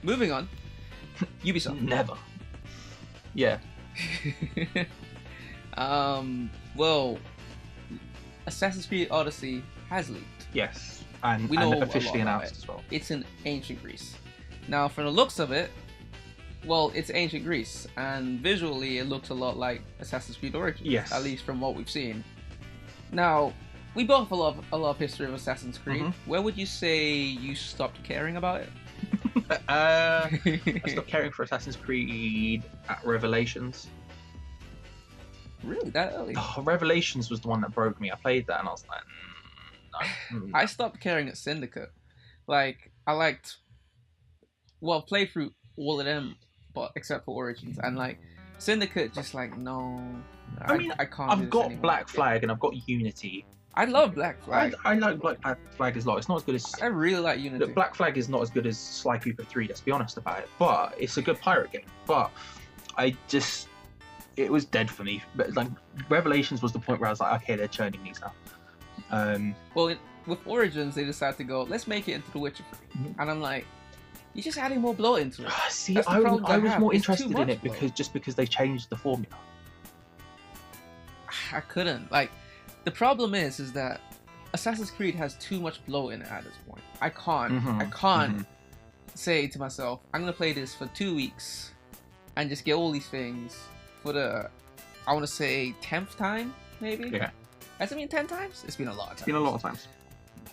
Moving on. Ubisoft. Never. Yeah. Well, Assassin's Creed Odyssey has leaked. Yes. And We know a officially lot about announced it. as well. It's in ancient Greece. Now, from the looks of it, well, it's ancient Greece, and visually it looks a lot like Assassin's Creed Origins. Yes. At least from what we've seen. Now, we both have a lot of history of Assassin's Creed. Mm-hmm. Where would you say you stopped caring about it? I stopped caring for Assassin's Creed at Revelations. Really? That early? Oh, Revelations was the one that broke me. I played that and I was like, no. I stopped caring at Syndicate. Like, I liked... Well, played through all of them, but except for Origins. And, like, Syndicate just like, no... I mean, I can't do I've this got anymore. Black Flag and I've got Unity. I love Black Flag. I like Black Flag as well. It's not as good as... I really like Unity. Look, Black Flag is not as good as Sly Cooper 3, let's be honest about it. But it's a good pirate game. But I just... It was dead for me. But like Revelations was the point where I was like, okay, they're churning these now. Well, with Origins, they decided to go, let's make it into The Witcher 3. Mhm. And I'm like, you're just adding more bloat into it. See, That's the I problem I was have. more It's too interested in much it bloat. because they changed the formula. I couldn't. Like, the problem is that Assassin's Creed has too much bloat in it at this point. I can't say to myself, I'm going to play this for 2 weeks and just get all these things for the, I want to say, 10th time, maybe? Yeah. Has it been 10 times? It's been a lot of times. It's been a lot of times.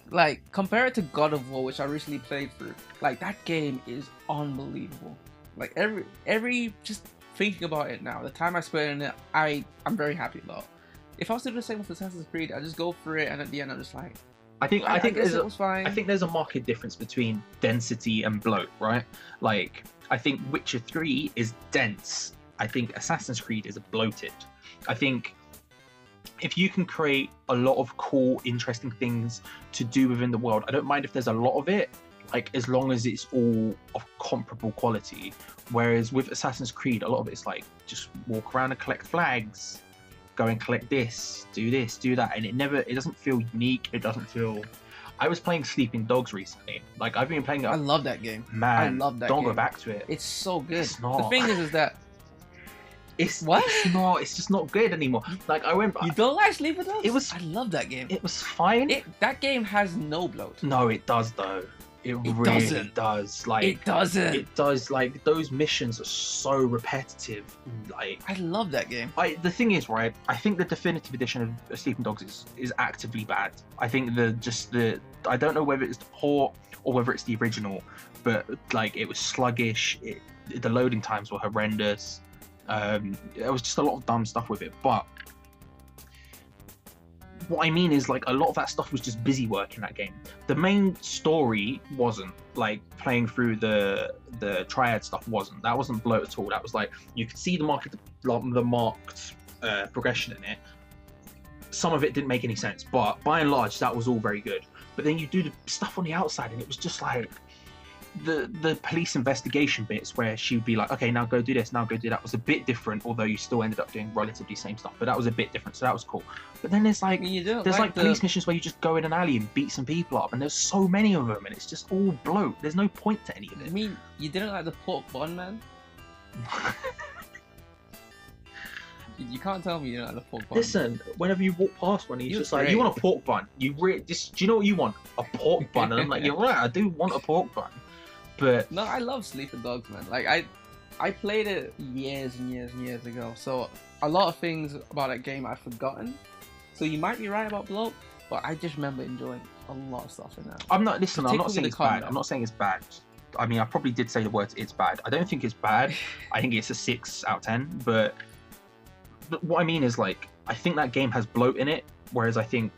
Like, compare it to God of War, which I recently played through. Like, that game is unbelievable. Like, every just thinking about it now, the time I spent in it, I'm very happy about. If I was to do the same with Assassin's Creed, I'd just go for it, and at the end, I'm just like, I think guess it was fine. I think there's a marked difference between density and bloat, right? Like, I think Witcher 3 is dense. I think Assassin's Creed is bloated. I think if you can create a lot of cool, interesting things to do within the world, I don't mind if there's a lot of it, like as long as it's all of comparable quality. Whereas with Assassin's Creed, a lot of it's like just walk around and collect flags, go and collect this, do that, and it doesn't feel unique. It doesn't feel. I was playing Sleeping Dogs recently. Like I've been playing it. I love that game. Man, I love that don't game. go back to it. It's so good. It's not. The thing is that It's what? It's not. It's just not good anymore. Like I went. You don't like Sleeping Dogs? It was. I love that game. It was fine. That game has no bloat. No, it does though. It really doesn't. does. Like It doesn't. It does. Like those missions are so repetitive. Like I love that game. the thing is, right? I think the definitive edition of Sleeping Dogs is actively bad. I think I don't know whether it's the port or whether it's the original, but like it was sluggish. The loading times were horrendous. There was just a lot of dumb stuff with it. But what I mean is, like, a lot of that stuff was just busy work in that game. The main story wasn't. Like, playing through the triad stuff wasn't. That wasn't bloat at all. That was like, you could see the marked progression in it. Some of it didn't make any sense, but by and large, that was all very good. But then you do the stuff on the outside, and it was just like the police investigation bits where she would be like, okay, now go do this, now go do that, was a bit different, although you still ended up doing relatively same stuff, but that was a bit different, so that was cool. But then there's like police missions where you just go in an alley and beat some people up, and there's so many of them, and it's just all bloat. There's no point to any of it. I mean, you didn't like the pork bun, man? You can't tell me you don't like the pork bun. Listen, whenever you walk past one, he's You're just like, great. you want a pork bun? Do you know what you want? A pork bun? And I'm like, you're right, I do want a pork bun. But no, I love Sleeping Dogs, man. Like I played it years and years and years ago, so a lot of things about that game I've forgotten. So you might be right about bloat, but I just remember enjoying a lot of stuff in that. I'm not saying Particularly it's the bad. combat. I'm not saying it's bad. I mean, I probably did say the words "it's bad." I don't think it's bad. I think it's a 6 out of 10. But what I mean is, like, I think that game has bloat in it, whereas I think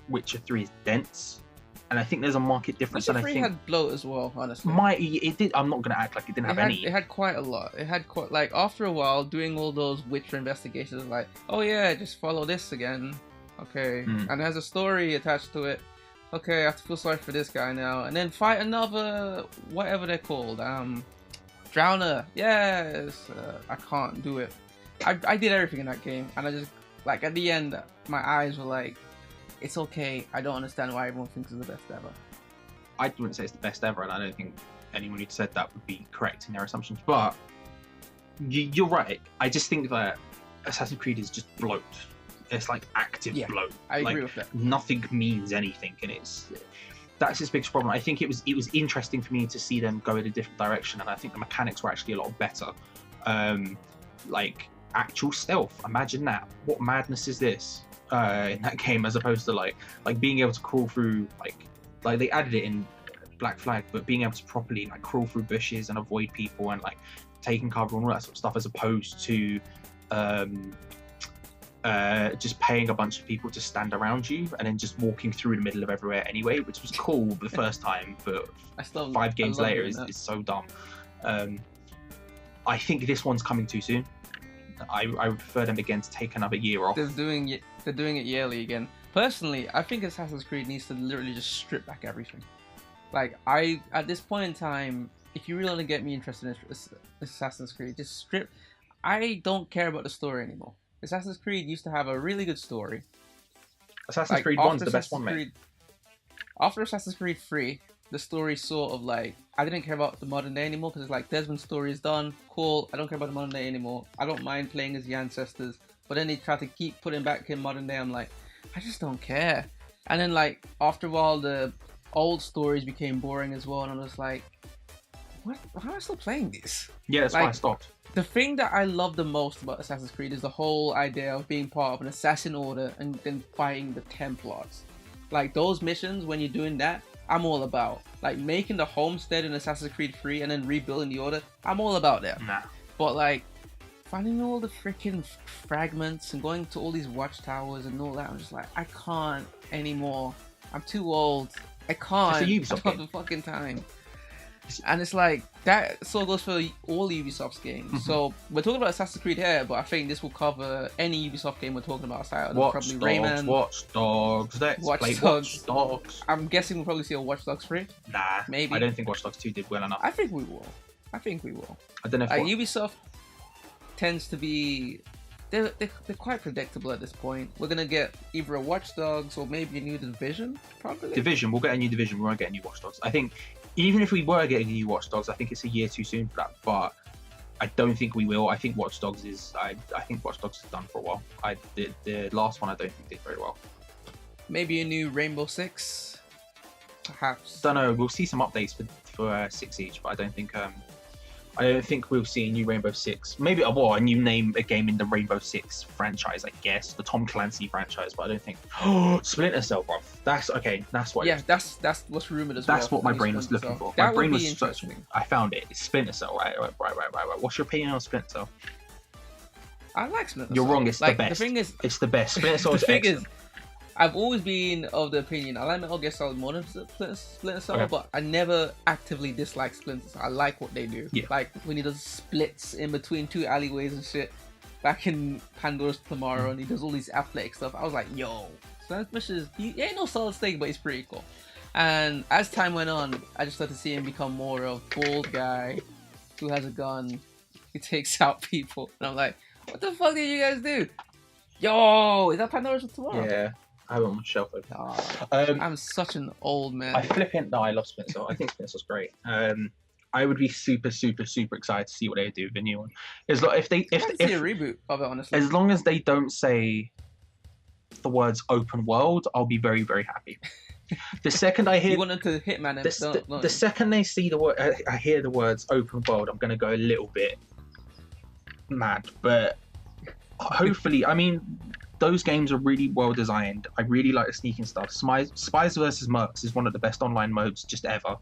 Witcher 3 is dense, and I think there's a market difference. Witcher And 3 I think had bloat as well, honestly. it did. I'm not gonna act like it didn't have any. It had quite a lot. It had quite, like, after a while, doing all those Witcher investigations, like, oh yeah, just follow this again. Okay. And it has a story attached to it. Okay, I have to feel sorry for this guy now. And then fight another, whatever they're called. Drowner. Yes. I can't do it. I did everything in that game. And I just, like, at the end, my eyes were like, it's okay. I don't understand why everyone thinks it's the best ever. I wouldn't say it's the best ever, and I don't think anyone who said that would be correct in their assumptions. But you're right. I just think that Assassin's Creed is just bloat. It's like active bloat. I agree with that. Nothing means anything, and that's his biggest problem. I think it was interesting for me to see them go in a different direction, and I think the mechanics were actually a lot better. Like actual stealth. Imagine that. What madness is this in that game, as opposed to like being able to crawl through like they added it in Black Flag, but being able to properly like crawl through bushes and avoid people and like taking cover and all that sort of stuff, as opposed to just paying a bunch of people to stand around you and then just walking through the middle of everywhere anyway, which was cool the first time, but 5 games later is so dumb. I think this one's coming too soon. I would prefer them again to take another year off. They're doing it yearly again. Personally, I think Assassin's Creed needs to literally just strip back everything. Like, at this point in time, if you really want to get me interested in Assassin's Creed, just strip. I don't care about the story anymore. Assassin's Creed used to have a really good story. Assassin's Creed 1's the best one, mate. After Assassin's Creed 3, the story sort of like, I didn't care about the modern day anymore, because it's like, Desmond's story is done, cool, I don't care about the modern day anymore. I don't mind playing as the ancestors. But then they try to keep putting back in modern day, I'm like, I just don't care. And then like, after a while, the old stories became boring as well, and I'm just like, what? How am I still playing this? Yeah, that's why I stopped. The thing that I love the most about Assassin's Creed is the whole idea of being part of an assassin order and then fighting the Templars. Like, those missions, when you're doing that, I'm all about. Like, making the homestead in Assassin's Creed 3 and then rebuilding the order, I'm all about that. Nah. But like, finding all the freaking fragments and going to all these watchtowers and all that, I'm just like, I can't anymore. I'm too old. I can't. It's a Ubisoft game. The fucking time. And it's like, that sort of goes for all Ubisoft's games. Mm-hmm. So, we're talking about Assassin's Creed here, but I think this will cover any Ubisoft game we're talking about. Watch Dogs. Watch Dogs. I'm guessing we'll probably see a Watch Dogs 3. Nah. Maybe. I don't think Watch Dogs 2 did well enough. I think we will. I don't know if Ubisoft tends to be... They're quite predictable at this point. We're going to get either a Watch Dogs or maybe a new Division, probably. Division. We'll get a new Division. We won't get a new Watch Dogs. I think... Even if we were getting a new Watch Dogs, I think it's a year too soon for that. But I don't think we will. I think Watch Dogs is. I think Watch Dogs is done for a while. The last one I don't think did very well. Maybe a new Rainbow Six, perhaps. Don't know. We'll see some updates for 6 each, but I don't think we'll see a new Rainbow Six. Maybe a new name, a game in the Rainbow Six franchise, I guess, the Tom Clancy franchise. But I don't think. Splinter Cell, bro. That's okay. That's what. Yeah, that's what's rumored as well. That's what my brain was looking for. That my brain would be was interesting. I found it. It's Splinter Cell, right. What's your opinion on Splinter Cell? I like Splinter Cell. You're wrong. It's like, the best. The thing is, it's the best. Splinter Cell is the thing excellent. is, I've always been of the opinion I like Metal Gear Solid more than Splinter Cell, okay. But I never actively dislike Splinter Cell. I like what they do. Yeah. Like when he does splits in between 2 alleyways and shit. Back in Pandora's Tomorrow, and he does all these athletic stuff. I was like, yo, Splinter Cell he ain't no solid snake, but he's pretty cool. And as time went on, I just started to see him become more of a bold guy who has a gun. He takes out people, and I'm like, what the fuck did you guys do? Yo, is that Pandora's Tomorrow? Yeah. I have it on my shelf. I'm such an old man. I love Splinter Cell. I think Splinter Cell's great. I would be super, super, super excited to see what they do with the new one. If see a reboot of it, honestly. As long as they don't say the words open world, I'll be very, very happy. The second I hear you want them to Hitman the second they see the word, I hear the words open world, I'm gonna go a little bit mad. But hopefully, I mean, those games are really well designed. I really like the sneaking stuff. Spies versus Mercs is one of the best online modes just ever.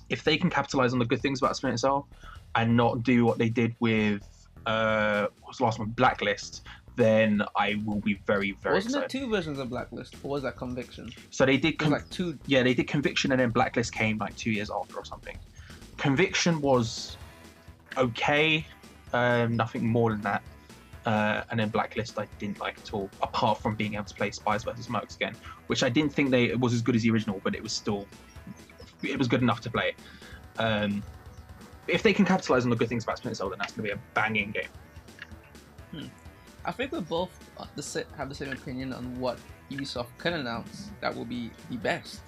If they can capitalize on the good things about Splinter Cell and not do what they did with what's the last one, Blacklist, then I will be very, very excited. Wasn't there 2 versions of Blacklist, or was that Conviction? So they did like 2. Yeah, they did Conviction, and then Blacklist came like 2 years after or something. Conviction was okay, nothing more than that. And then Blacklist I didn't like at all, apart from being able to play Spies vs Mercs again, which I didn't think it was as good as the original, but it was good enough to play. If they can capitalize on the good things about Splinter Cell, then that's going to be a banging game. I think we both have the same opinion on what Ubisoft can announce that will be the best.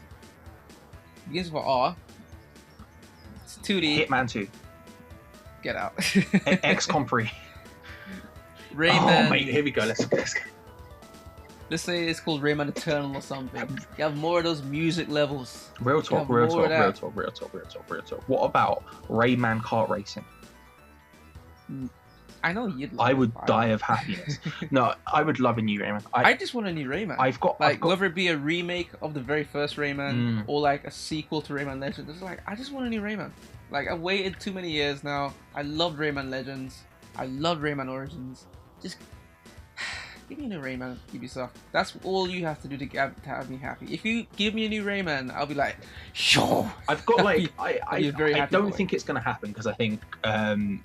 begins with R. It's 2D. Hitman 2. Get out. XCOM 3. Rayman. Oh, mate, here we go. Let's go. Let's say it's called Rayman Eternal or something. You have more of those music levels. Real talk. What about Rayman kart racing? I know you'd love I would die of happiness. No, I would love a new Rayman. I just want a new Rayman. I've got whether it be a remake of the very first Rayman or like a sequel to Rayman Legends. It's like, I just want a new Rayman. Like, I've waited too many years now. I loved Rayman Legends. I loved Rayman Origins. Just give me a new Rayman, Ubisoft. That's all you have to do to have me happy. If you give me a new Rayman, I'll be like, sure. I've got like, I don't think it's going to happen because I think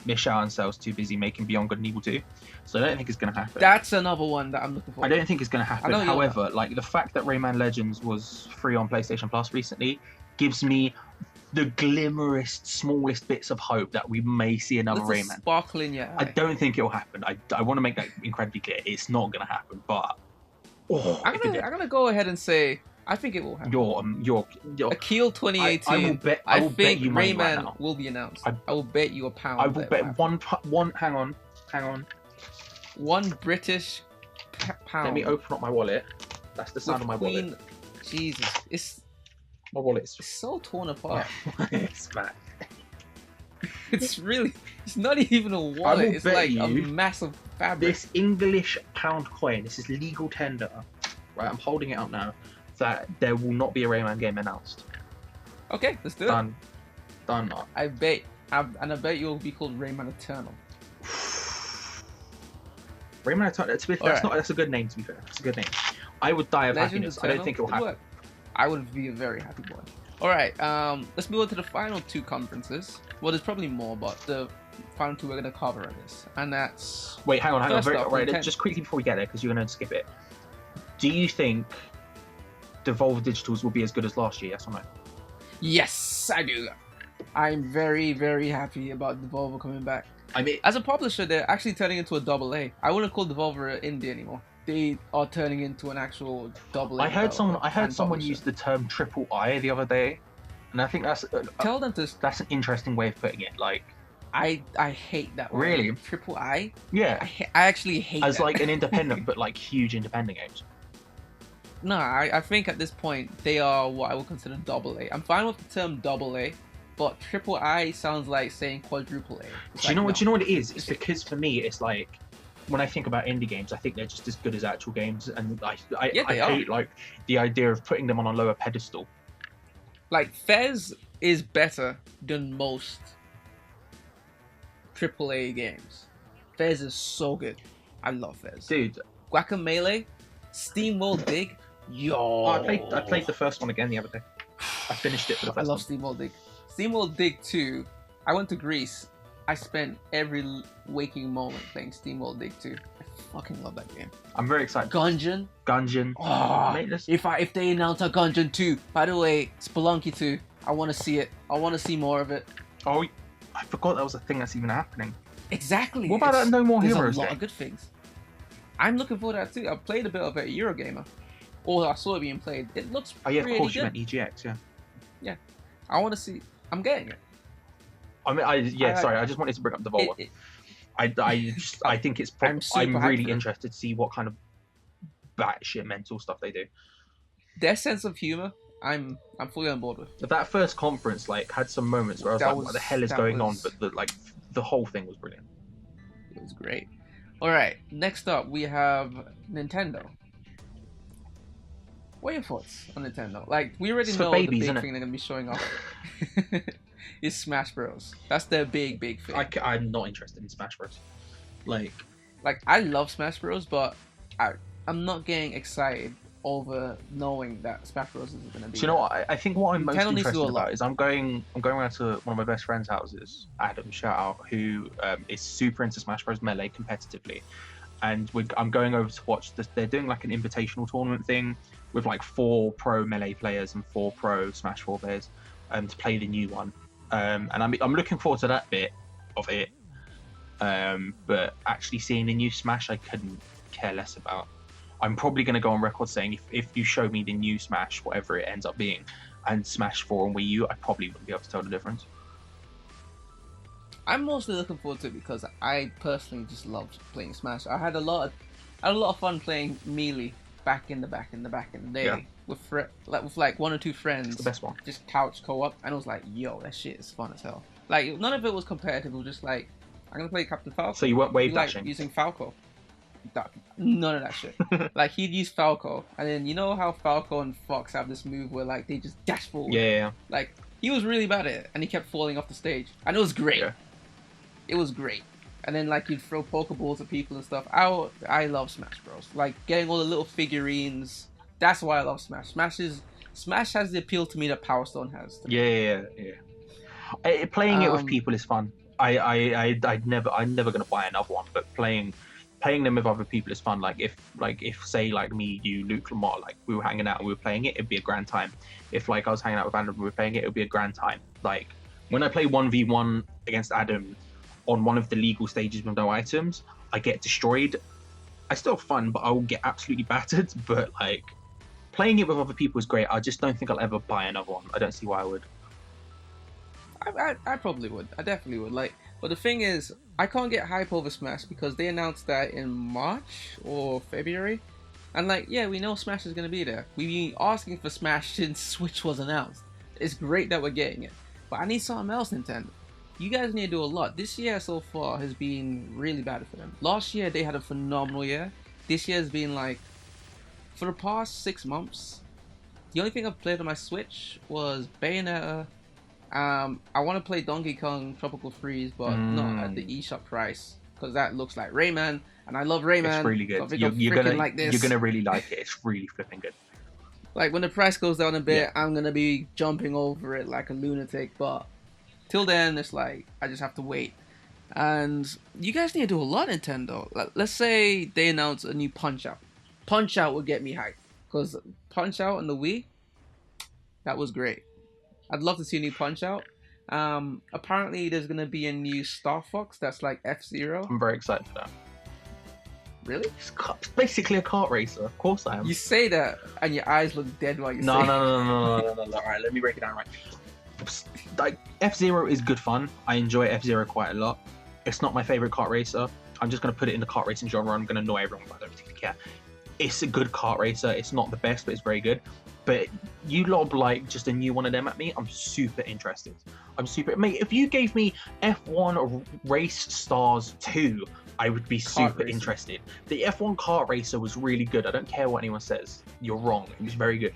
Michel Ancel's too busy making Beyond Good and Evil 2. So I don't think it's going to happen. That's another one that I'm looking for. I don't think it's going to happen. However, like the fact that Rayman Legends was free on PlayStation Plus recently gives me the glimmerest, smallest bits of hope that we may see another Rayman. Sparkle in your eye. I don't think it will happen. I want to make that incredibly clear. It's not going to happen, but I'm gonna go ahead and say I think it will happen. You're Akil 2018. I will bet you money Rayman right now. will be announced. I will bet you £1. I will bet one. Hang on. £1 British pound. Let me open up my wallet. That's the sound of my wallet. Jesus, my wallet's so torn apart. It's fat. It's not even a wallet. It's like a massive fabric. This English pound coin, this is legal tender. Right, I'm holding it up now. That there will not be a Rayman game announced. Okay, let's do it. Done. I bet you will be called Rayman Eternal. Rayman Eternal. That's a good name, to be fair. That's a good name. I would die of happiness. Eternal, I don't think it will happen. I would be a very happy boy. Alright, let's move on to the final two conferences. Well, there's probably more, but the final two we're going to cover in this. And that's... Wait, hang on. Just quickly before we get there, because you're going to skip it. Do you think Devolver Digitals will be as good as last year, yes or no? Yes, I do. I'm very, very happy about Devolver coming back. I mean, as a publisher, they're actually turning into a AA. I wouldn't call Devolver indie anymore. They are turning into an actual AA. I heard someone use the term III the other day, and I think that's that's an interesting way of putting it. Like, I hate that word. Really? III? Yeah. I actually hate as that. like an independent, but like huge independent games. No, I think at this point they are what I would consider AA. I'm fine with the term AA, but III sounds like saying quadruple A. Do you know what it is? It's because for me, it's like when I think about indie games, I think they're just as good as actual games, and I hate like the idea of putting them on a lower pedestal. Like Fez is better than most AAA games. Fez is so good. I love Fez, dude. Guacamelee, SteamWorld Dig. Yo, oh, I played the first one again the other day. I finished it for the first I love SteamWorld Dig. SteamWorld Dig 2. I went to Greece. I spent every waking moment playing SteamWorld Dig 2. I fucking love that game. I'm very excited. Gungeon. Oh, if they announce a Gungeon 2, by the way, Spelunky 2. I want to see it. I want to see more of it. Oh, I forgot that was a thing that's even happening. Exactly. What about that No More Heroes? There's a lot of good things. I'm looking forward to that too. I played a bit of it at Eurogamer. Or I saw it being played. It looks pretty good. Of course you meant EGX, yeah. Yeah. I want to see... I'm getting it. I mean, I just wanted to bring up the Devolver. I think it's... I'm really interested to see what kind of batshit mental stuff they do. Their sense of humor, I'm fully on board with. That first conference had some moments where I was like, what the hell is going on? But the whole thing was brilliant. It was great. Alright, next up we have Nintendo. What are your thoughts on Nintendo? Like, we already know the big thing they're going to be showing off is Smash Bros. That's their big thing. I'm not interested in Smash Bros. Like I love Smash Bros, but I'm not getting excited over knowing that Smash Bros is going to be. Do you know what? I think what I'm most interested about is I'm going around to one of my best friend's houses, Adam, shout out, who is super into Smash Bros. Melee competitively, and I'm going over to watch this. They're doing like an invitational tournament thing with like 4 pro Melee players and 4 pro Smash 4 players, to play the new one. And I'm looking forward to that bit of it. But actually seeing the new Smash, I couldn't care less about. I'm probably going to go on record saying if you show me the new Smash, whatever it ends up being, and Smash 4 on Wii U, I probably wouldn't be able to tell the difference. I'm mostly looking forward to it because I personally just loved playing Smash. I had a lot of fun playing Melee back in the day, Yeah. with like one or two friends. It's the best one. Just couch co-op, and it was like, yo, that shit is fun as hell. Like, none of it was competitive. It was just like, I'm gonna play Captain Falco. So you weren't wave like dashing? using Falco. None of that shit. Like, he'd use Falco, and then you know how Falco and Fox have this move where like they just dash forward. Yeah. Like, he was really bad at it, and he kept falling off the stage, and it was great. Yeah. It was great. And then like you'd throw Pokeballs at people and stuff. I love Smash Bros. Like, getting all the little figurines. That's why I love Smash. Smash has the appeal to me that Power Stone has. To me. Yeah. Playing it with people is fun. I'm never gonna buy another one, but playing them with other people is fun. Like if say like me, you, Luke, Lamar, like we were hanging out and we were playing it, it'd be a grand time. If like I was hanging out with Adam and we were playing it, it'd be a grand time. Like when I play 1v1 against Adam on one of the legal stages with no items, I get destroyed. I still have fun, but I will get absolutely battered. But like playing it with other people is great. I just don't think I'll ever buy another one. I don't see why I would. I probably would. I definitely would. Like, but the thing is, I can't get hype over Smash because they announced that in March or February, and like, yeah, we know Smash is gonna be there. We've been asking for Smash since Switch was announced. It's great that we're getting it, but I need something else, Nintendo. You guys need to do a lot. This year so far has been really bad for them. Last year they had a phenomenal year. This year has been like, for the past 6 months, the only thing I've played on my Switch was Bayonetta. I want to play Donkey Kong Tropical Freeze, but not at the eShop price, because that looks like Rayman, and I love Rayman. It's really good. So You're gonna really like it. It's really flipping good. Like, when the price goes down a bit, I'm gonna be jumping over it like a lunatic, but till then, it's like, I just have to wait. And you guys need to do a lot, Nintendo. Like, let's say they announce a new Punch-Out. Punch-Out would get me hyped, because Punch-Out on the Wii, that was great. I'd love to see a new Punch-Out. Apparently, there's going to be a new Star Fox that's like F-Zero. I'm very excited for that. Really? It's basically a kart racer. Of course I am. You say that, and your eyes look dead while you say it. No. Alright, let me break it down right. Like, F-Zero is good fun. I enjoy F-Zero quite a lot. It's not my favorite kart racer. I'm just going to put it in the kart racing genre. I'm going to annoy everyone, but I don't particularly care. It's a good kart racer. It's not the best, but it's very good. But you lob like just a new one of them at me, I'm super interested. Mate, if you gave me F1 Race Stars 2, I would be super interested. The F1 kart racer was really good. I don't care what anyone says. You're wrong. It was very good.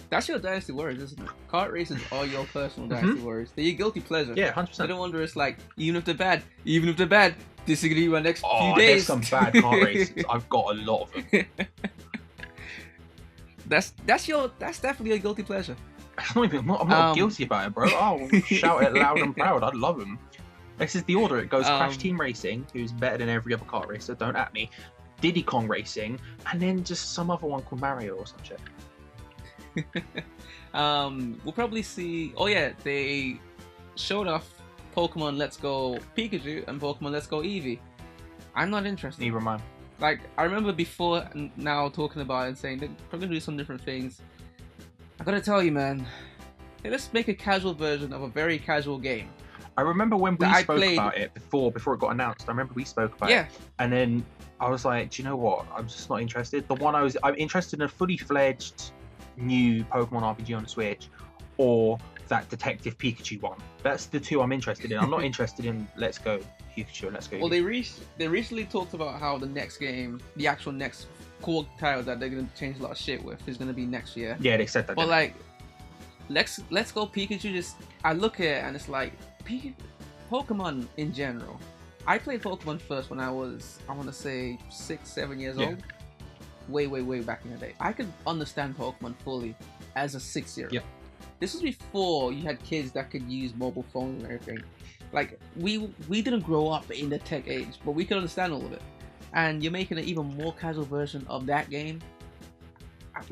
That's your Dynasty Warriors, isn't it? Kart races are your personal Dynasty Warriors. They're your guilty pleasure. Yeah, 100%. I don't wonder, it's like, even if they're bad, this is going to be my next few days. There's some bad kart races. I've got a lot of them. That's definitely a guilty pleasure. I'm not guilty about it, bro. I'll shout it loud and proud. I love them. This is the order. It goes Crash Team Racing, who's better than every other kart racer, don't at me. Diddy Kong Racing, and then just some other one called Mario or some shit. We'll probably see. Oh yeah, they showed off Pokemon Let's Go Pikachu and Pokemon Let's Go Eevee. I'm not interested. Neither am I. Like, I remember before and now talking about it and saying they're probably gonna do some different things. I gotta tell you, man, hey, let's make a casual version of a very casual game. I remember when we spoke about it before it got announced. I remember we spoke about it, and then I was like, do you know what? I'm just not interested. I'm interested in a fully fledged new Pokemon RPG on the Switch, or that Detective Pikachu one. That's the two I'm interested in. I'm not interested in Let's Go Pikachu and Let's Go. Well, they recently talked about how the next game, the actual next core title that they're gonna change a lot of shit with, is gonna be next year. Yeah, they said that. But like, Let's Go Pikachu. Just, I look at it and it's like Pokemon in general. I played Pokemon first when I was, I want to say 6-7 years old. Way back in the day. I could understand Pokemon fully as a 6-year-old. Yep. This was before you had kids that could use mobile phones and everything. Like, we didn't grow up in the tech age, but we could understand all of it. And you're making an even more casual version of that game.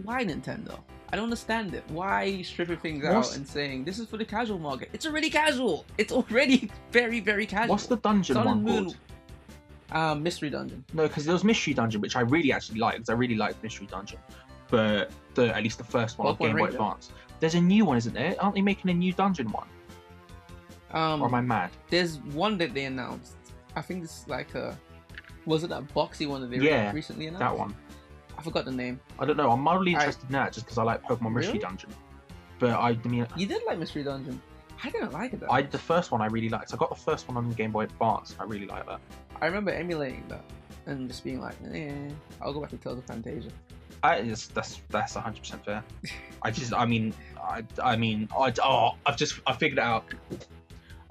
Why, Nintendo? I don't understand it. Why stripping things out and saying this is for the casual market? It's already casual. It's already very, very casual. What's the dungeon one called? Mystery Dungeon. No, because there was Mystery Dungeon, which I really actually liked. I really liked Mystery Dungeon. but at least the first one on Pokemon Game Boy Ranger? Advance. There's a new one, isn't there? Aren't they making a new dungeon one? Or am I mad? There's one that they announced. I think it's like was it that boxy one that they recently announced? That one. I forgot the name. I don't know. I'm mildly interested in that just because I like Pokemon Mystery Really? Dungeon. But I mean, You did like Mystery Dungeon. I didn't like it though. the first one I really liked. I got the first one on Game Boy Advance. I really like that. I remember emulating that and just being like, I'll go back to Tales of Fantasia. That's 100% fair. I figured it out.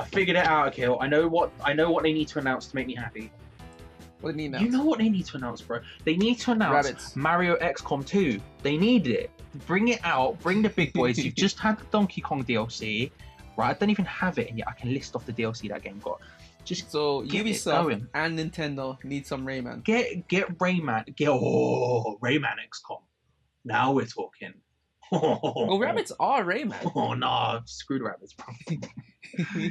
I figured it out, Akil. I know what they need to announce to make me happy. What do you mean? You know what they need to announce, bro? They need to announce Rabbids. Mario XCOM 2. They need it. Bring it out. Bring the big boys. You've just had the Donkey Kong DLC, right? I don't even have it, and yet I can list off the DLC that game got. Just so get it Ubisoft going. and Nintendo need some Rayman. Get Rayman. Rayman XCOM. Now we're talking. Well, rabbits are Rayman. Oh no, screw the rabbits, bro.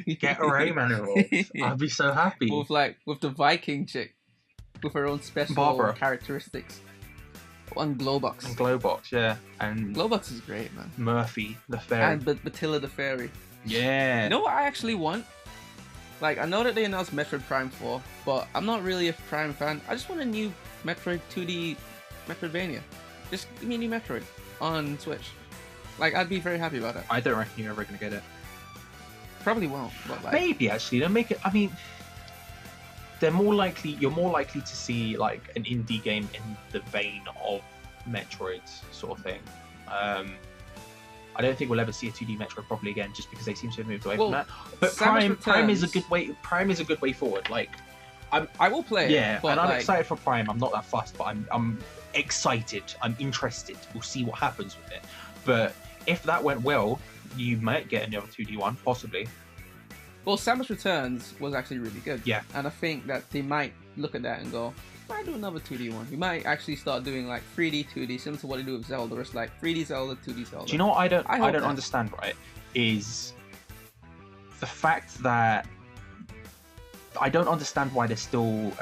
Get a Rayman involved. I'd be so happy. With the Viking chick, with her own special Barbara. characteristics. On Globox. And Glowbox, yeah. And Globox is great, man. Murphy, the fairy. And Batilla the fairy. Yeah. You know what I actually want? Like, I know that they announced Metroid Prime 4, but I'm not really a Prime fan. I just want a new Metroid 2D Metroidvania. Just give me a new Metroid on Switch. Like, I'd be very happy about it. I don't reckon you're ever going to get it. Probably won't, but like... Maybe, actually. They'll make it... I mean... You're more likely to see, like, an indie game in the vein of Metroid sort of thing. I don't think we'll ever see a 2D Metroid properly again, just because they seem to have moved away from that. But Prime is a good way. Prime is a good way forward. Like, I will play it. Yeah, but and I'm excited for Prime. I'm not that fussed, but I'm excited. I'm interested. We'll see what happens with it. But if that went well, you might get another 2D one, possibly. Well, Samus Returns was actually really good. Yeah. And I think that they might look at that and go, might do another 2D one. We might actually start doing like 3D, 2D, similar to what they do with Zelda. Where it's like 3D Zelda, 2D Zelda. Do you know what I don't understand, right? Is the fact that I don't understand why they're still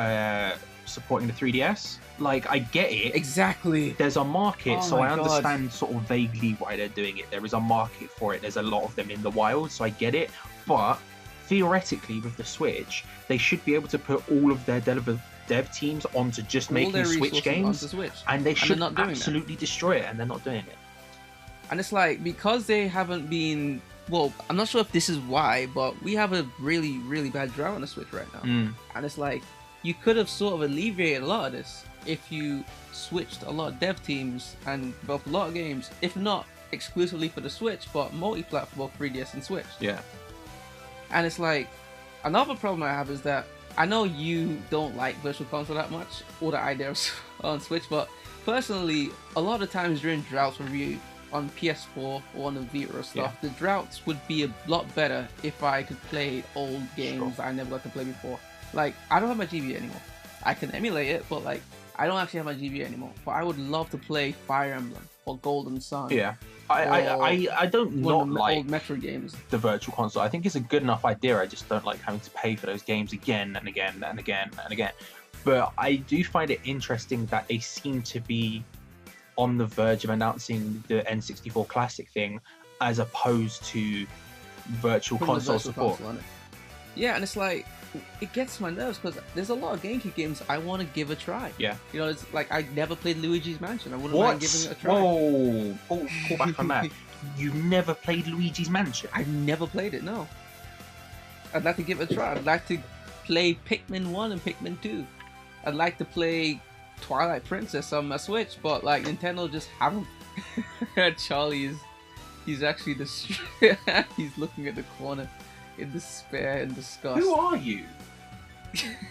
supporting the 3DS. Like, I get it. Exactly. There's a market, so I God. understand sort of vaguely why they're doing it. There is a market for it. There's a lot of them in the wild, so I get it. But theoretically, with the Switch, they should be able to put all of their dev teams onto just making Switch games, and they should absolutely destroy it, and they're not doing it. And it's like, because they haven't been... Well, I'm not sure if this is why, but we have a really, really bad drought on the Switch right now. And it's like, you could have sort of alleviated a lot of this if you switched a lot of dev teams and developed a lot of games, if not exclusively for the Switch, but multi-platform, both 3DS and Switch. Yeah. And it's like, another problem I have is that I know you don't like Virtual Console that much, or the idea on Switch, but personally, a lot of times during droughts review on PS4 or on the Vita or stuff, the droughts would be a lot better if I could play old games that I never got to play before. Like, I don't have my GBA anymore. I can emulate it, but like, I don't actually have my GBA anymore. But I would love to play Fire Emblem or Golden Sun. Yeah. I don't not like old Metro games. The Virtual Console. I think it's a good enough idea. I just don't like having to pay for those games again and again and again and again. But I do find it interesting that they seem to be on the verge of announcing the N64 Classic thing, as opposed to Virtual Console support. Yeah, and it's like, it gets my nerves because there's a lot of GameCube games I want to give a try. Yeah. You know, it's like, I never played Luigi's Mansion. I wouldn't mind giving it a try. Whoa! Call back on that. You never played Luigi's Mansion? I never played it, no. I'd like to give it a try. I'd like to play Pikmin 1 and Pikmin 2. I'd like to play Twilight Princess on my Switch, but like, Nintendo just haven't. Charlie he's actually he's looking at the corner in despair and disgust. Who are you?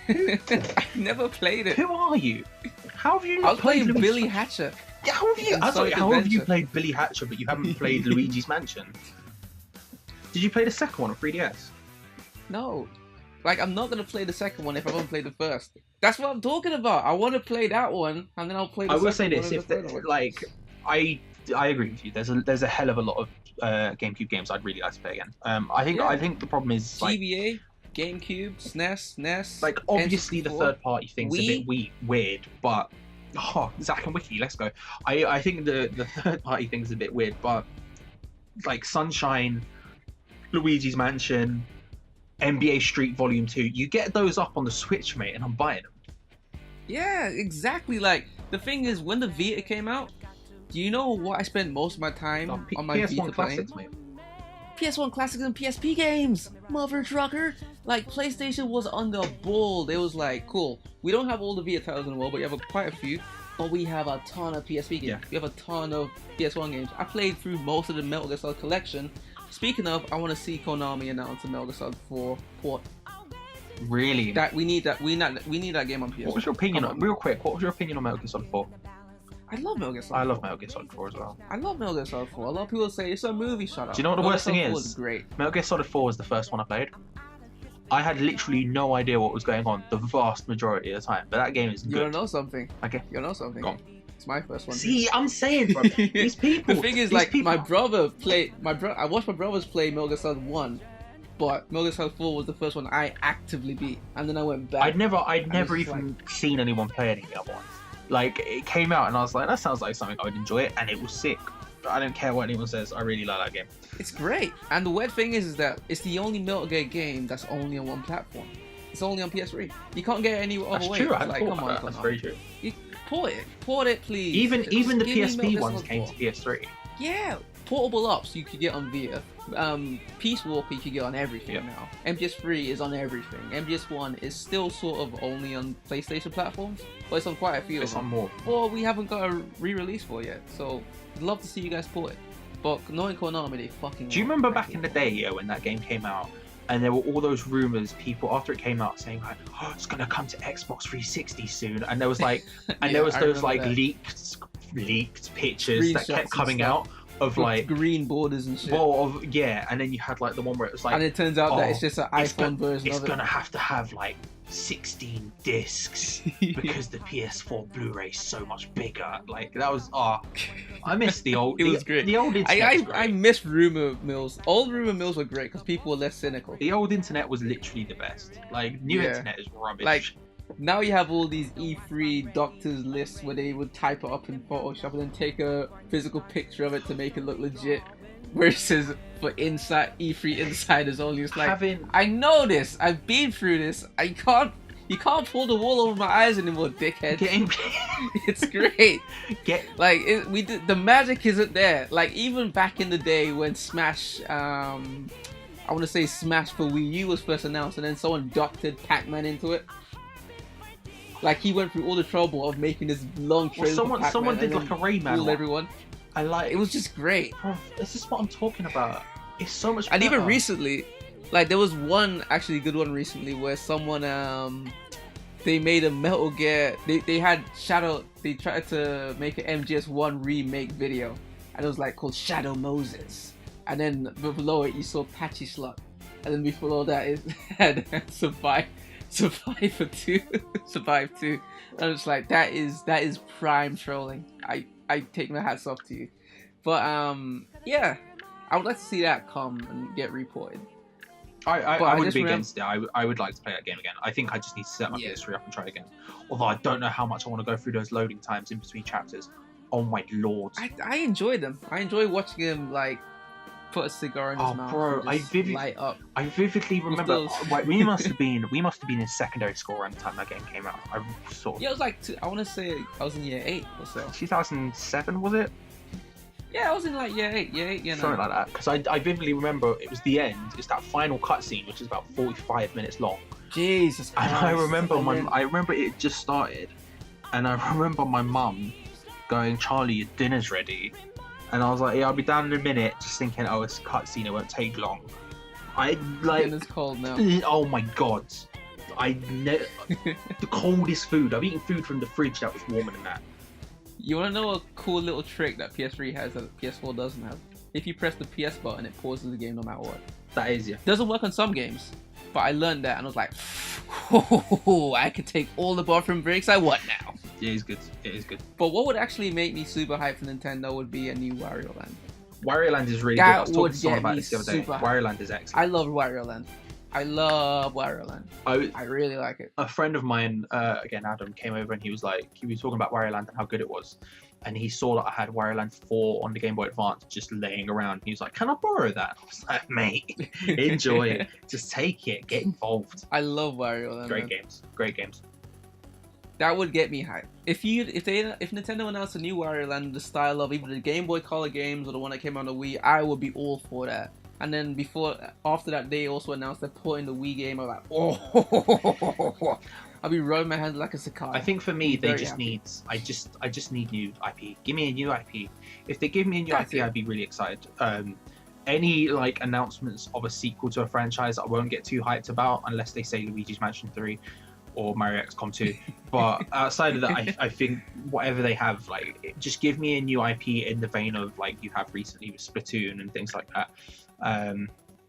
I never played it. Who are you? How have you not I was played playing Billy Hatcher. Yeah, how have you played Billy Hatcher but you haven't played Luigi's Mansion? Did you play the second one on 3DS? No. Like, I'm not gonna play the second one if I don't play the first. That's what I'm talking about. I want to play that one, and then I'll play the second one. I will say this: I agree with you. There's a hell of a lot of GameCube games I'd really like to play again. I think the problem is like GBA, GameCube, SNES, NES. Like, obviously the third party thing's a bit weird, but Oh, Zack and Wiki, let's go. I think the third party thing is a bit weird, but like Sunshine, Luigi's Mansion, NBA Street Volume 2, you get those up on the Switch, mate, and I'm buying them. Yeah, exactly. Like, the thing is, when the Vita came out, do you know what I spent most of my time on my PS1 Vita classics, playing? mate. PS1 classics and PSP games, mother trucker. Like, PlayStation was on the ball. It was like, cool, we don't have all the Vita titles in the world, but you have quite a few. But we have a ton of PSP games. Yeah. We have a ton of PS1 games. I played through most of the Metal Gear Solid collection. Speaking of, I want to see Konami announce a Metal Gear Solid 4 port. Really? That we need that. We need that game on PS4. What was your opinion on, real quick? What was your opinion on Metal Gear Solid 4? I love Metal Gear Solid. I love Metal Gear Solid 4 as well. I love Metal Gear Solid 4. A lot of people say it's a movie. Shut up. Do you know what the worst thing is? Great. Metal Gear Solid 4 was the first one I played. I had literally no idea what was going on the vast majority of the time, but that game is good. You don't know something. Okay. You know something. Go on. It's my first one. See, I'm saying, bro, these people. The thing is, like, my brother played. I watched my brothers play Metal Gear Solid 1, but Metal Gear Solid 4 was the first one I actively beat, and then I went back. I'd never even seen anyone play any of the other ones. Like, it came out, and I was like, that sounds like something I would enjoy, and it was sick. I don't care what anyone says. I really like that game. It's great, and the weird thing is that it's the only Metal Gear game that's only on one platform. It's only on PS3. You can't get it any other way. That's true. I like, thought come on, that's very true. Port it, please. Even the give me PSP Metal ones Gear came Solid to PS3. Yeah, portable ops you could get on Vita. Peace Walker you could get on everything now. MGS3 is on everything. MGS1 is still sort of only on PlayStation platforms, but it's on quite a few. It's on more. Or we haven't got a re-release for yet, so I'd love to see you guys port it. But knowing Konami, they fucking. Do you remember back in the day, when that game came out, and there were all those rumors, people after it came out saying like, "Oh, it's gonna come to Xbox 360 soon," and there was like, and there was those like leaked pictures that kept coming out of like green borders and shit. Well, and then you had like the one where it was like, and it turns out that it's just an iPhone version of it. It's gonna have to have like 16 discs because the PS4 Blu-ray is so much bigger. Like that was I miss the old. It was great. The old internet was great. I miss rumor mills. Old rumor mills were great because people were less cynical. The old internet was literally the best. Like new internet is rubbish. Like now you have all these E3 doctors lists where they would type it up in Photoshop and then take a physical picture of it to make it look legit. Where it says for E3 insiders only. It's like I know this. I've been through this. You can't pull the wool over my eyes anymore, dickhead. It's great. The magic isn't there. Like even back in the day when Smash, I want to say Smash for Wii U was first announced, and then someone doctored Pac-Man into it. Like he went through all the trouble of making this long trailer. Well, someone did like a Rayman. Fooled everyone. It was just great. Bro, this is what I'm talking about. It's so much better. And even recently, like there was one actually good one recently where someone they made a Metal Gear. They had Shadow. They tried to make an MGS1 remake video, and it was like called Shadow Moses. And then below it you saw Patchy Slut, and then below that it had Survive 2. Survive 2. And I was like, that is prime trolling. I take my hats off to you. But yeah, I would like to see that come and get reported. I wouldn't be against it. I would like to play that game again. I think I just need to set my PS3 up and try again. Although I don't know how much I want to go through those loading times in between chapters. Oh my lord. I enjoy them. I enjoy watching him like put a cigar in his mouth. Bro, light up. I vividly remember. We must have been in secondary school around the time that game came out. Yeah, it was like I want to say I was in year 8 or so. 2007 was it? Yeah, I was in like year 8, something like that. Because I vividly remember it was the end. It's that final cutscene, which is about 45 minutes long. Jesus Christ! And I remember it just started, and I remember my mum going, "Charlie, your dinner's ready." And I was like, yeah, I'll be down in a minute, just thinking, oh, it's a cutscene, it won't take long. Dinner's cold now. Oh my god. The coldest food. I've eaten food from the fridge that was warmer than that. You want to know a cool little trick that PS3 has that PS4 doesn't have? If you press the PS button, it pauses the game no matter what. That is, yeah. Doesn't work on some games, but I learned that and I was like, I can take all the bathroom breaks I want now. It is good. It is good. But what would actually make me super hyped for Nintendo would be a new Wario Land. Wario Land is really good. I was talking to someone about this the other day. Wario Land is excellent. I love Wario Land. I love Wario Land. I really like it. A friend of mine, again Adam, came over and he was talking about Wario Land and how good it was, and he saw that I had Wario Land 4 on the Game Boy Advance just laying around. He was like, "Can I borrow that?" I was like, "Mate, enjoy it. Just take it. Get involved." I love Wario Land. Great games. That would get me hyped. If Nintendo announced a new Wario Land in the style of either the Game Boy Color games or the one that came on the Wii, I would be all for that. And then after that, they also announced they're putting the Wii game. I'm like, oh, I'll be rubbing my hands like a cicada. I think for me, I just need new IP. Give me a new IP. If they give me a new IP, I'd be really excited. Any like announcements of a sequel to a franchise, I won't get too hyped about unless they say Luigi's Mansion 3 or Mario XCOM 2. But outside of that, I think whatever they have, like, just give me a new IP in the vein of like you have recently with Splatoon and things like that.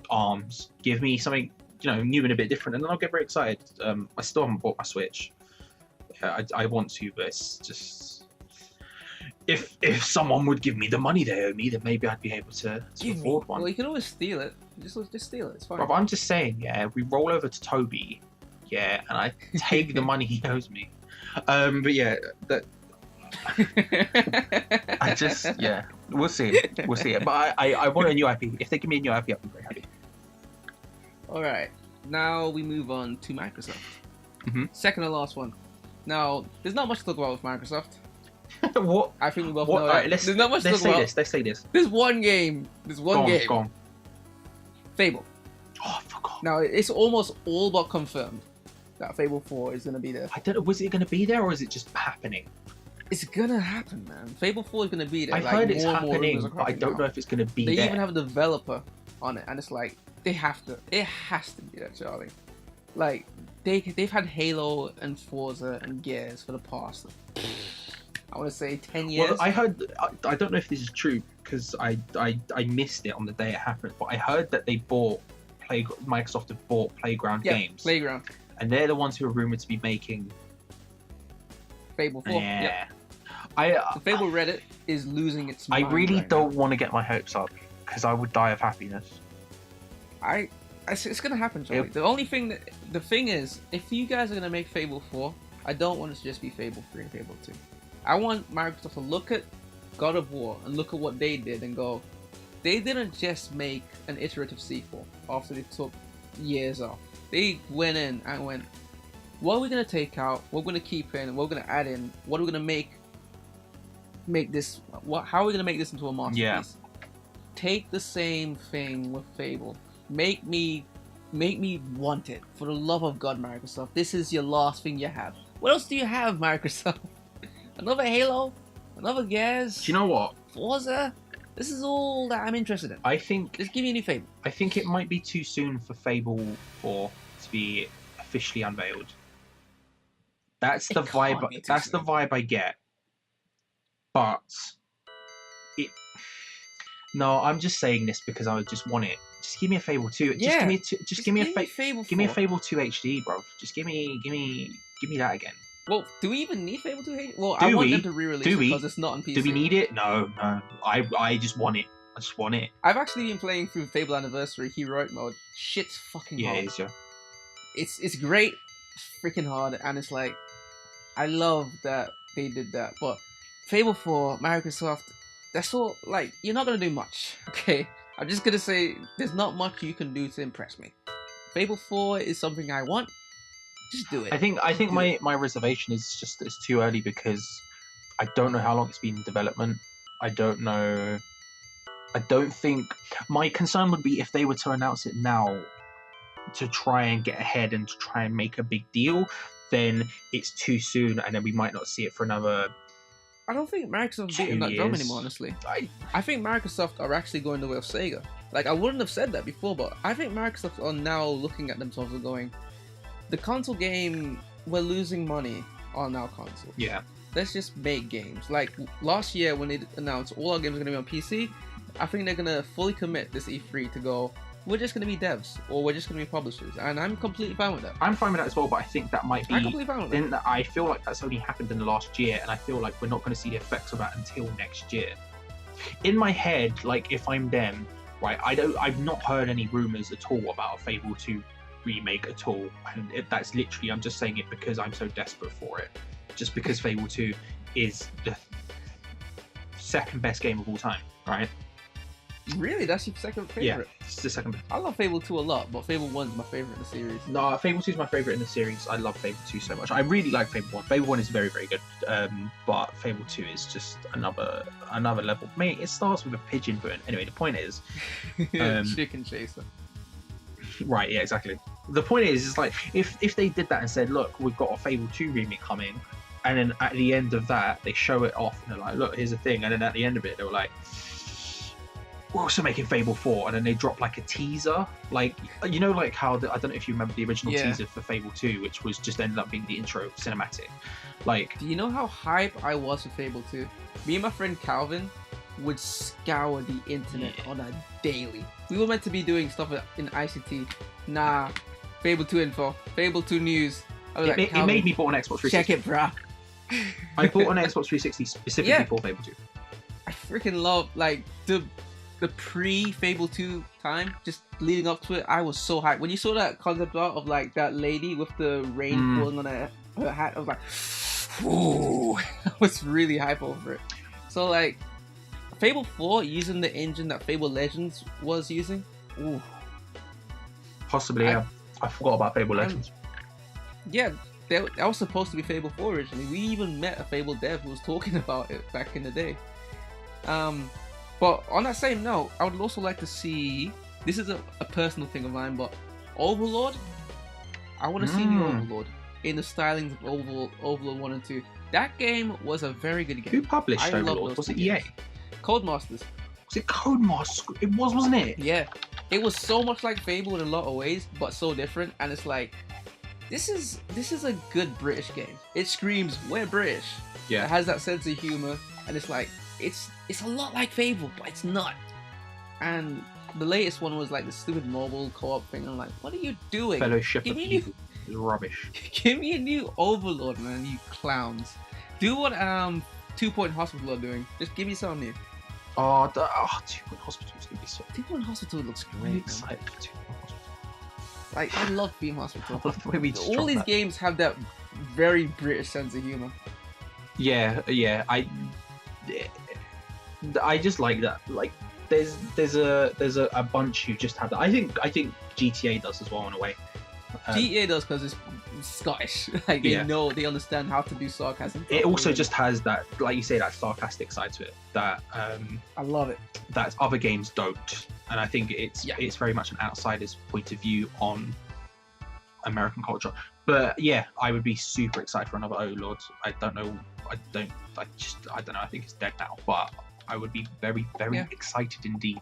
ARMS. Give me something, new and a bit different, and then I'll get very excited. I still haven't bought my Switch. I want to, but it's just if someone would give me the money they owe me, then maybe I'd be able to afford one. Well, you can always steal it. Just steal it. It's fine. But I'm just saying, we roll over to Toby, and I take the money he owes me. But yeah, that. We'll see it. But I want a new IP. If they give me a new IP, I'll be very happy. Alright, now we move on to Microsoft. Second to last one. Now, there's not much to talk about with Microsoft. What? I think we both know that. There's not much to talk about. Let's say this. There's one game. Go on. Fable. Oh, I forgot. Now, it's almost all but confirmed that Fable 4 is going to be there. I don't know, was it going to be there or is it just happening? It's gonna happen, man. Fable 4 is gonna be there. I've heard it's happening, but I don't know if it's gonna be there. They even have a developer on it, and it's like they have to. It has to be there, Charlie. Like they've had Halo and Forza and Gears for the past, I want to say 10 years. Well, I heard. I don't know if this is true because I missed it on the day it happened, but I heard that Microsoft have bought Playground Games. Playground. And they're the ones who are rumored to be making Fable 4. Yeah. Yep. The Fable Reddit is losing its mind. I really don't want to get my hopes up because I would die of happiness. It's gonna happen, Charlie. Yep. The thing is, if you guys are gonna make Fable 4, I don't want it to just be Fable 3 and Fable 2. I want Microsoft to look at God of War and look at what they did and go, they didn't just make an iterative sequel after they took years off. They went in and went, what are we gonna take out? What we're gonna keep in? What we're gonna add in? What are we gonna make this? How are we gonna make this into a masterpiece? Yeah. Take the same thing with Fable. Make me want it. For the love of God, Microsoft. This is your last thing you have. What else do you have, Microsoft? Another Halo? Another Gears? Do you know what? Forza? This is all that I'm interested in. I think. Just give me a new Fable. I think it might be too soon for Fable 4 to be officially unveiled. That's the vibe. That's the vibe I get. But no, I'm just saying this because I just want it. Just give me a Fable 2. Just give me a Fable 4. Give me a Fable 2 HD, bro. Just give me that again. Well, do we even need Fable 2 HD? Well, I want them to re-release it because it's not on PC. Do we need it? No. I just want it. I just want it. I've actually been playing through Fable Anniversary Heroic Mode. Shit's fucking hard. Yeah, it is, yeah. It's great. It's freaking hard, and it's like, I love that they did that. But Fable 4, Microsoft, that's all, like, you're not going to do much, okay? I'm just going to say, there's not much you can do to impress me. Fable 4 is something I want. Just do it. I think my reservation is just it's too early because I don't know how long it's been in development. I don't know. I don't think my concern would be if they were to announce it now to try and get ahead and to try and make a big deal, then it's too soon and then we might not see it for another. I don't think Microsoft's beating that drum anymore, honestly. I think Microsoft are actually going the way of Sega. Like, I wouldn't have said that before, but I think Microsoft are now looking at themselves and going, the console game, we're losing money on our console. Yeah. Let's just make games. Like, last year when they announced all our games are going to be on PC, I think they're going to fully commit this E3 to go, we're just going to be devs, or we're just going to be publishers, and I'm completely fine with that. I'm fine with that as well, but I think that might be... I'm completely fine with that. I feel like that's only happened in the last year, and I feel like we're not going to see the effects of that until next year. In my head, like, if I'm them, right, I've not heard any rumours at all about a Fable 2 remake at all, and that's literally, I'm just saying it because I'm so desperate for it. Just because Fable 2 is the second best game of all time, right? Really? That's your second favorite? Yeah, it's the second best. I love Fable 2 a lot, but Fable 1 is my favorite in the series. No, Fable 2 is my favorite in the series. I love Fable 2 so much. I really like Fable 1. Fable 1 is very, very good, but Fable 2 is just another level. Mate, it starts with a pigeon, but anyway, the point is... Chicken chaser. Right, yeah, exactly. The point is like, if they did that and said, look, we've got a Fable 2 remake coming, and then at the end of that, they show it off, and they're like, look, here's the thing, and then at the end of it, they were like, we're also making Fable 4, and then they drop like a teaser, like, you know, like how, I don't know if you remember the original teaser for Fable 2, which was just ended up being the intro cinematic. Like, do you know how hype I was for Fable 2? Me and my friend Calvin would scour the internet on a daily. We were meant to be doing stuff in ICT. Nah, Fable 2 info, Fable 2 news. It made me bought an Xbox 360. Check it, bruh. I bought an Xbox 360 specifically for Fable 2. I freaking love, like, the pre-Fable 2 time, just leading up to it. I was so hyped. When you saw that concept art of, like, that lady with the rain falling on her hat, I was like, ooh. I was really hyped over it. So, like, Fable 4 using the engine that Fable Legends was using. Ooh. Possibly, yeah. I forgot about Fable Legends. Yeah, that was supposed to be Fable 4 originally. We even met a Fable dev who was talking about it back in the day. But on that same note, I would also like to see, this is a personal thing of mine, but Overlord, I want to see the Overlord in the stylings of Overlord 1 and 2. That game was a very good game. Who published Overlord? Was it EA? Codemasters. Was it Codemasters? It was, wasn't it? Yeah. It was so much like Fable in a lot of ways, but so different. And it's like, this is a good British game. It screams, we're British. Yeah. It has that sense of humor, and it's like, it's a lot like Fable, but it's not. And the latest one was like the stupid mobile co-op thing. I'm like, what are you doing? Fellowship of Evil is rubbish. Give me a new Overlord, man, you clowns. Do what 2 Point Hospital are doing. Just give me something new. 2 Point Hospital is gonna be so. 2 Point Hospital looks great. I'm excited for 2 Point Hospital. Like, I love Beam Hospital. I love the way we all these games have that very British sense of humor. Yeah. I just like that. Like, there's a bunch who just have that. I think GTA does as well in a way. GTA does because it's Scottish. Like, they understand how to do sarcasm. It also just has that, like you say, that sarcastic side to it that I love it. That other games don't, and I think it's very much an outsider's point of view on American culture. But yeah, I would be super excited for another Overlord. I don't know. I don't know. I think it's dead now, but I would be very, very excited indeed.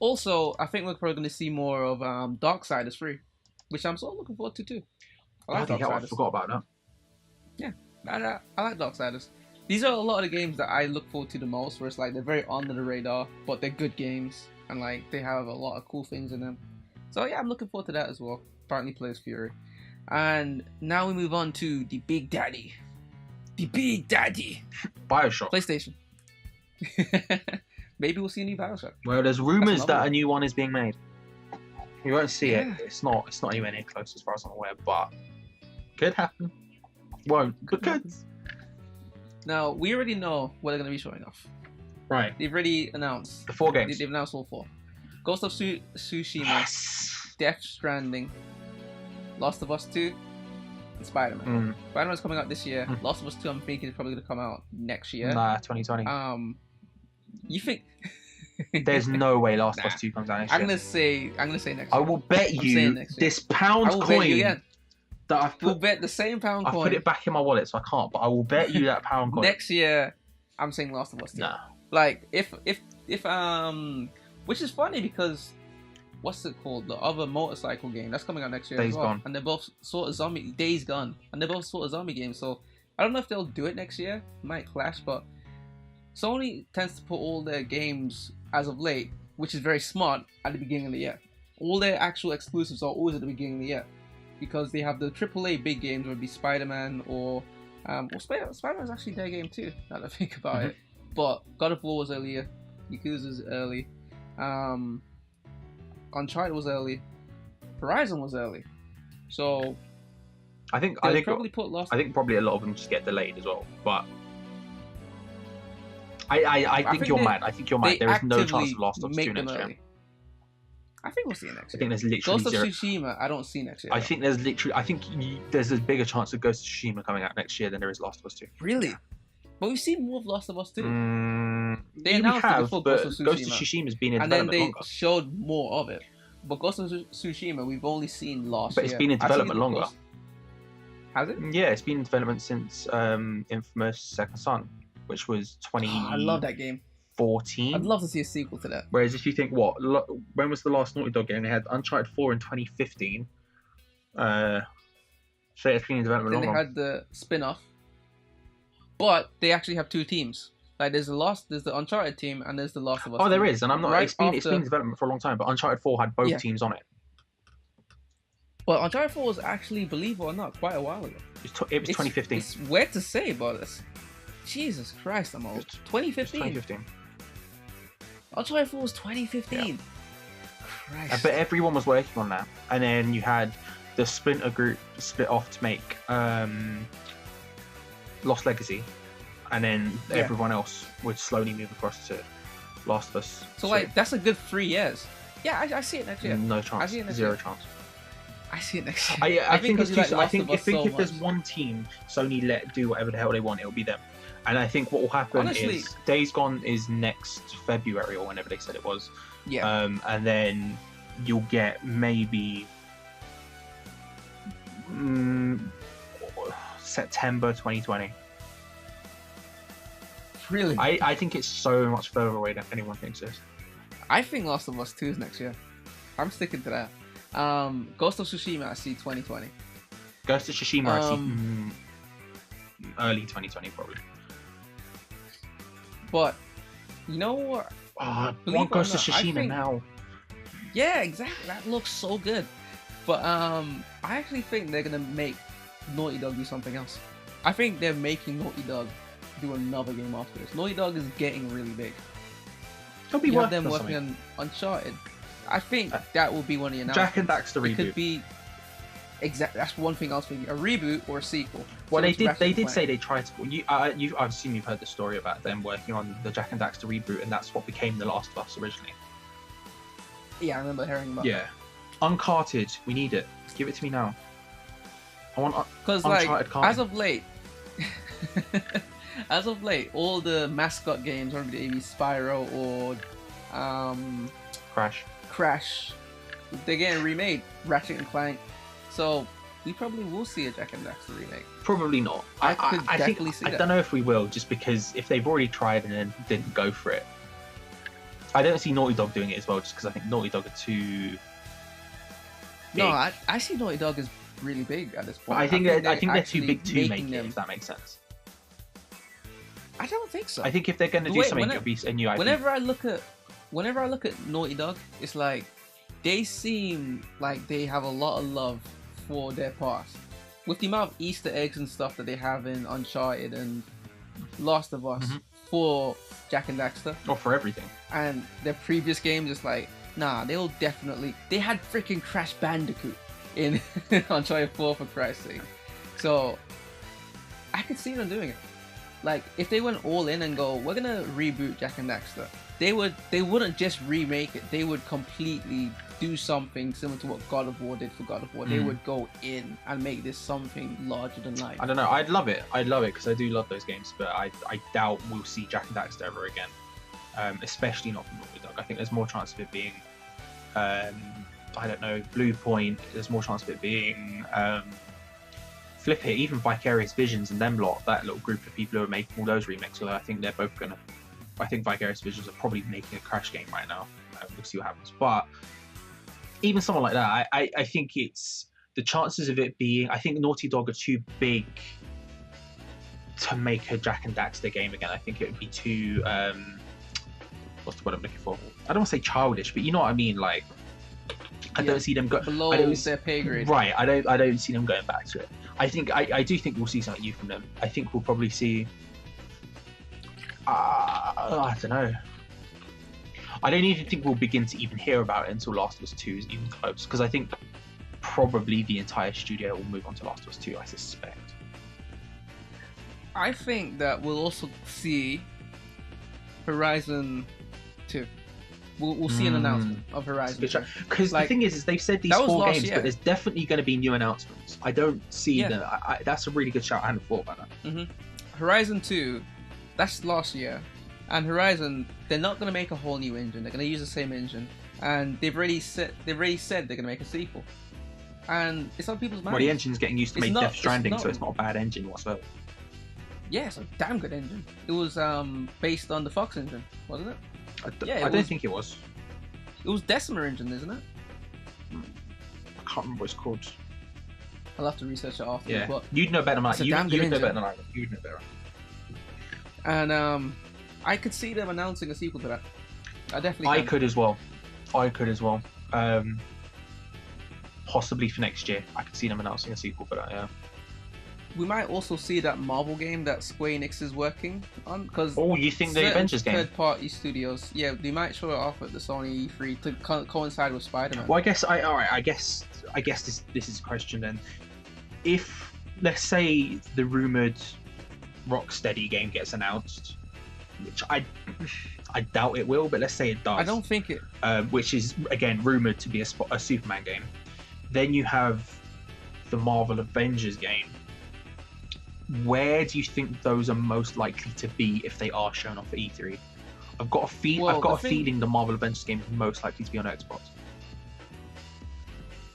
Also, I think we're probably going to see more of Darksiders 3, which I'm sort of looking forward to too. I forgot about that. Yeah, I like Darksiders. These are a lot of the games that I look forward to the most, where it's like they're very under the radar, but they're good games, and like they have a lot of cool things in them. So yeah, I'm looking forward to that as well. Apparently plays Fury. And now we move on to the Big Daddy. The Big Daddy! Bioshock. PlayStation. Maybe we'll see a new Bioshock. Well, there's rumours that a new one is being made. You won't see it. It's not anywhere near close as far as I'm aware, but could happen. Won't, but could. Now, we already know what they're going to be showing off. Right. They've already announced. The 4 games. They've announced all 4. Ghost of Tsushima. Yes. Death Stranding. Last of Us 2. And Spider-Man. Spider-Man's coming out this year. Last of Us 2, I'm thinking, is probably going to come out next year. Nah, 2020. You think... There's no way Last of Us 2 comes out next year. I'm gonna say next year. I will bet you this pound coin that I've put... We'll bet the same pound coin. I've put it back in my wallet, so I can't, but I will bet you that pound coin. Next year, I'm saying Last of Us 2. Nah. Like, if which is funny because, what's it called? The other motorcycle game that's coming out next year as well. Gone. And they're both sort of zombie... Days Gone. And they're both sort of zombie games, so I don't know if they'll do it next year. Might clash, but Sony tends to put all their games, as of late, which is very smart, at the beginning of the year. All their actual exclusives are always at the beginning of the year. Because they have the AAA big games, whether it be Spider-Man or... Spider-Man's actually their game too, now that I think about it. But God of War was earlier. Yakuza's early. Uncharted was early. Horizon was early, so I think probably put Lost. I think probably a lot of them just get delayed as well. But I think you're mad. I think you're mad. There is no chance of Last of Us 2 next year. I think we'll see it next year. I think there's literally Ghost of Tsushima. I don't see next year. I think there's literally. I think there's a bigger chance of Ghost of Tsushima coming out next year than there is Last of Us 2. Really? Yeah. But we've seen more of Last of Us 2. They announced it before Ghost of Tsushima has been in development longer. And then they showed more of it. But Ghost of Tsushima, we've only seen last year. But it's been in development longer. Has it? Yeah, it's been in development since Infamous Second Son, which was 20. I love that game. 14. I'd love to see a sequel to that. Whereas if you think, when was the last Naughty Dog game? They had Uncharted 4 in 2015. So it's been in development longer. Then they had the spin-off. But they actually have 2 teams. Like there's the Uncharted team and there's the Last of Us. Oh, there is, and I'm not. Right it's been in development for a long time, but Uncharted 4 had both teams on it. But Uncharted 4 was actually, believe it or not, quite a while ago. It was 2015. It's weird to say, but Jesus Christ, I'm old. 2015. 2015. Uncharted 4 was 2015. Yeah. Christ. But everyone was working on that, and then you had the Splinter Group split off to make Lost Legacy, and then everyone else would slowly move across to Last of Us. So like that's a good 3 years. Yeah, I see it next year. No chance. I see it next Zero year. Chance. I see it next year. I think it's just. I think if there's one team Sony let do whatever the hell they want, it'll be them. And I think what will happen is Days Gone is next February or whenever they said it was. Yeah. And then you'll get maybe September 2020. Really? I think it's so much further away than anyone thinks it is. I think Last of Us 2 is next year. I'm sticking to that. Ghost of Tsushima, I see 2020. Ghost of Tsushima, I see early 2020 probably. But you know what? I want Ghost of Tsushima now. Yeah, exactly. That looks so good. But I actually think they're gonna make Naughty Dog do something else. I think they're making Naughty Dog do another game after this. Naughty Dog is getting really big. It'll be worth them working on Uncharted. I think that will be one of the announcements. Jak and Daxter reboot. It could be exactly. That's one thing I was thinking: a reboot or a sequel. Well, they did say they tried to. I've seen you've heard the story about them working on the Jak and Daxter reboot, and that's what became The Last of Us originally. Yeah, I remember hearing about. Yeah, Uncarted. We need it. Give it to me now. I want because Uncharted like as of late, all the mascot games, whether it be Spyro or Crash, they're getting remade. Ratchet and Clank. So we probably will see a Jak and Daxter remake. Probably not. I could definitely see that. I don't know if we will, just because if they've already tried and then didn't go for it. I don't see Naughty Dog doing it as well, just because I think Naughty Dog are too big. No, I see Naughty Dog as really big at this point. But I think they're too big to make it, if that makes sense. I don't think so. I think if they're going to do something, it'll be a new IP. Whenever I look at Naughty Dog, it's like they seem like they have a lot of love for their past. With the amount of Easter eggs and stuff that they have in Uncharted and Last of Us for Jak and Daxter. Or for everything. And their previous games, it's like, nah, they'll definitely... They had freaking Crash Bandicoot in Uncharted 4, for Christ's sake. So, I could see them doing it. Like, if they went all in and go, we're gonna reboot Jak and Daxter, they wouldn't just remake it, they would completely do something similar to what God of War did for God of War. They would go in and make this something larger than life. I don't know, I'd love it because I do love those games, but I doubt we'll see Jak and Daxter ever again. Especially not from Naughty Dog. I think there's more chance of it being, I don't know, Blue Point, there's more chance of it being, flip it, even Vicarious Visions and them lot, that little group of people who are making all those remakes, although I think they're both gonna, I think Vicarious Visions are probably making a Crash game right now. We'll see what happens. But even someone like that, I think it's, the chances of it being, I think Naughty Dog are too big to make a Jak and Daxter game again. I think it would be too, what's the word I'm looking for? I don't want to say childish, but you know what I mean, like, I don't see them below their pay grade. Right, I don't see them going back to it. I think I do think we'll see something new from them. I think we'll probably see. I don't know. I don't even think we'll begin to even hear about it until Last of Us 2 is even close, because I think probably the entire studio will move on to Last of Us 2, I suspect. I think that we'll also see Horizon 2. We'll see an announcement of Horizon 2. Because the thing is they've said these 4 games, but there's definitely going to be new announcements. I don't see that. That's a really good shout. I hadn't thought about that. Horizon 2, that's last year. And Horizon, they're not going to make a whole new engine. They're going to use the same engine. And they've already said they're going to make a sequel. And it's on people's minds. Well, the engine's getting used to make Death Stranding, so it's not a bad engine whatsoever. Yeah, it's a damn good engine. It was based on the Fox engine, wasn't it? I don't think it was. It was Decima engine, isn't it? I can't remember what it's called. I'll have to research it after. Yeah, but you'd know better than I. You'd know better than I. You'd know better. And I could see them announcing a sequel to that. I definitely. I could as well. Possibly for next year. I could see them announcing a sequel for that. Yeah. We might also see that Marvel game that Square Enix is working on. You think the Avengers game? Third-party studios, yeah, they might show it off at the Sony E3 to coincide with Spider-Man. Well, I guess this is a question then. If, let's say, the rumored Rocksteady game gets announced, which I doubt it will, but let's say it does. I don't think it. Which is again rumored to be a Superman game. Then you have the Marvel Avengers game. Where do you think those are most likely to be if they are shown off at E3? I've got a feeling the Marvel Avengers game is most likely to be on Xbox.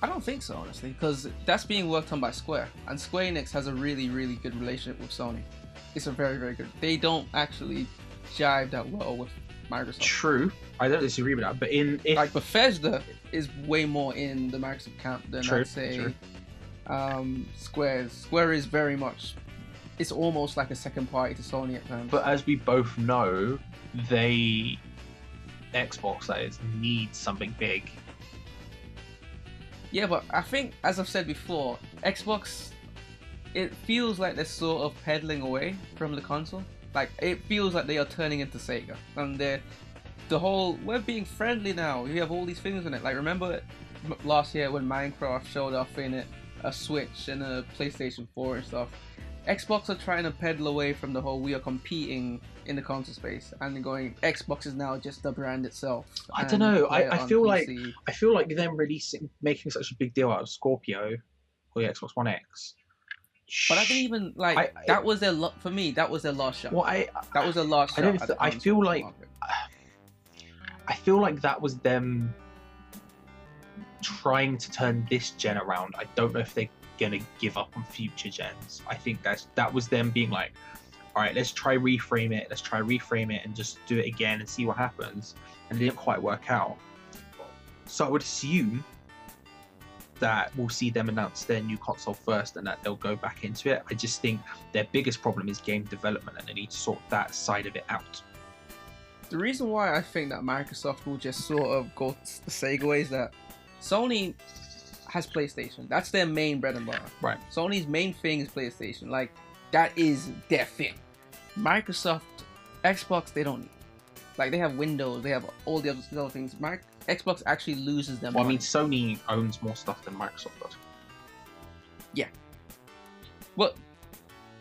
I don't think so, honestly, because that's being worked on by Square, and Square Enix has a really, really good relationship with Sony. It's a very, very good. They don't actually jive that well with Microsoft. True, I don't disagree with that, but like Bethesda is way more in the Microsoft camp than I'd say. Square is very much. It's almost like a second party to Sony at times. But as we both know, Xbox, that is, needs something big. Yeah, but I think, as I've said before, Xbox, it feels like they're sort of peddling away from the console. Like, it feels like they are turning into Sega. And we're being friendly now. We have all these things in it. Like, remember last year when Minecraft showed off in it, a Switch and a PlayStation 4 and stuff. Xbox are trying to peddle away from the whole we are competing in the console space and going Xbox is now just the brand itself. I don't know. I feel like them making such a big deal out of Scorpio or the Xbox One X. But I didn't even that was their for me. That was their last shot. Well, that was their last shot. I feel like that was them trying to turn this gen around. I don't know if they're gonna give up on future gens. I think that was them being like, all right, let's try reframe it and just do it again and see what happens. And it didn't quite work out. So I would assume that we'll see them announce their new console first and that they'll go back into it. I just think their biggest problem is game development and they need to sort that side of it out. The reason why I think that Microsoft will just sort of go the Sega way is that Sony has PlayStation. That's their main bread and butter. Right. Sony's main thing is PlayStation. Like, that is their thing. Microsoft, Xbox, they don't need. Like, they have Windows, they have all the other things. Xbox actually loses them. Well, I mean, Sony owns more stuff than Microsoft does. Yeah. What?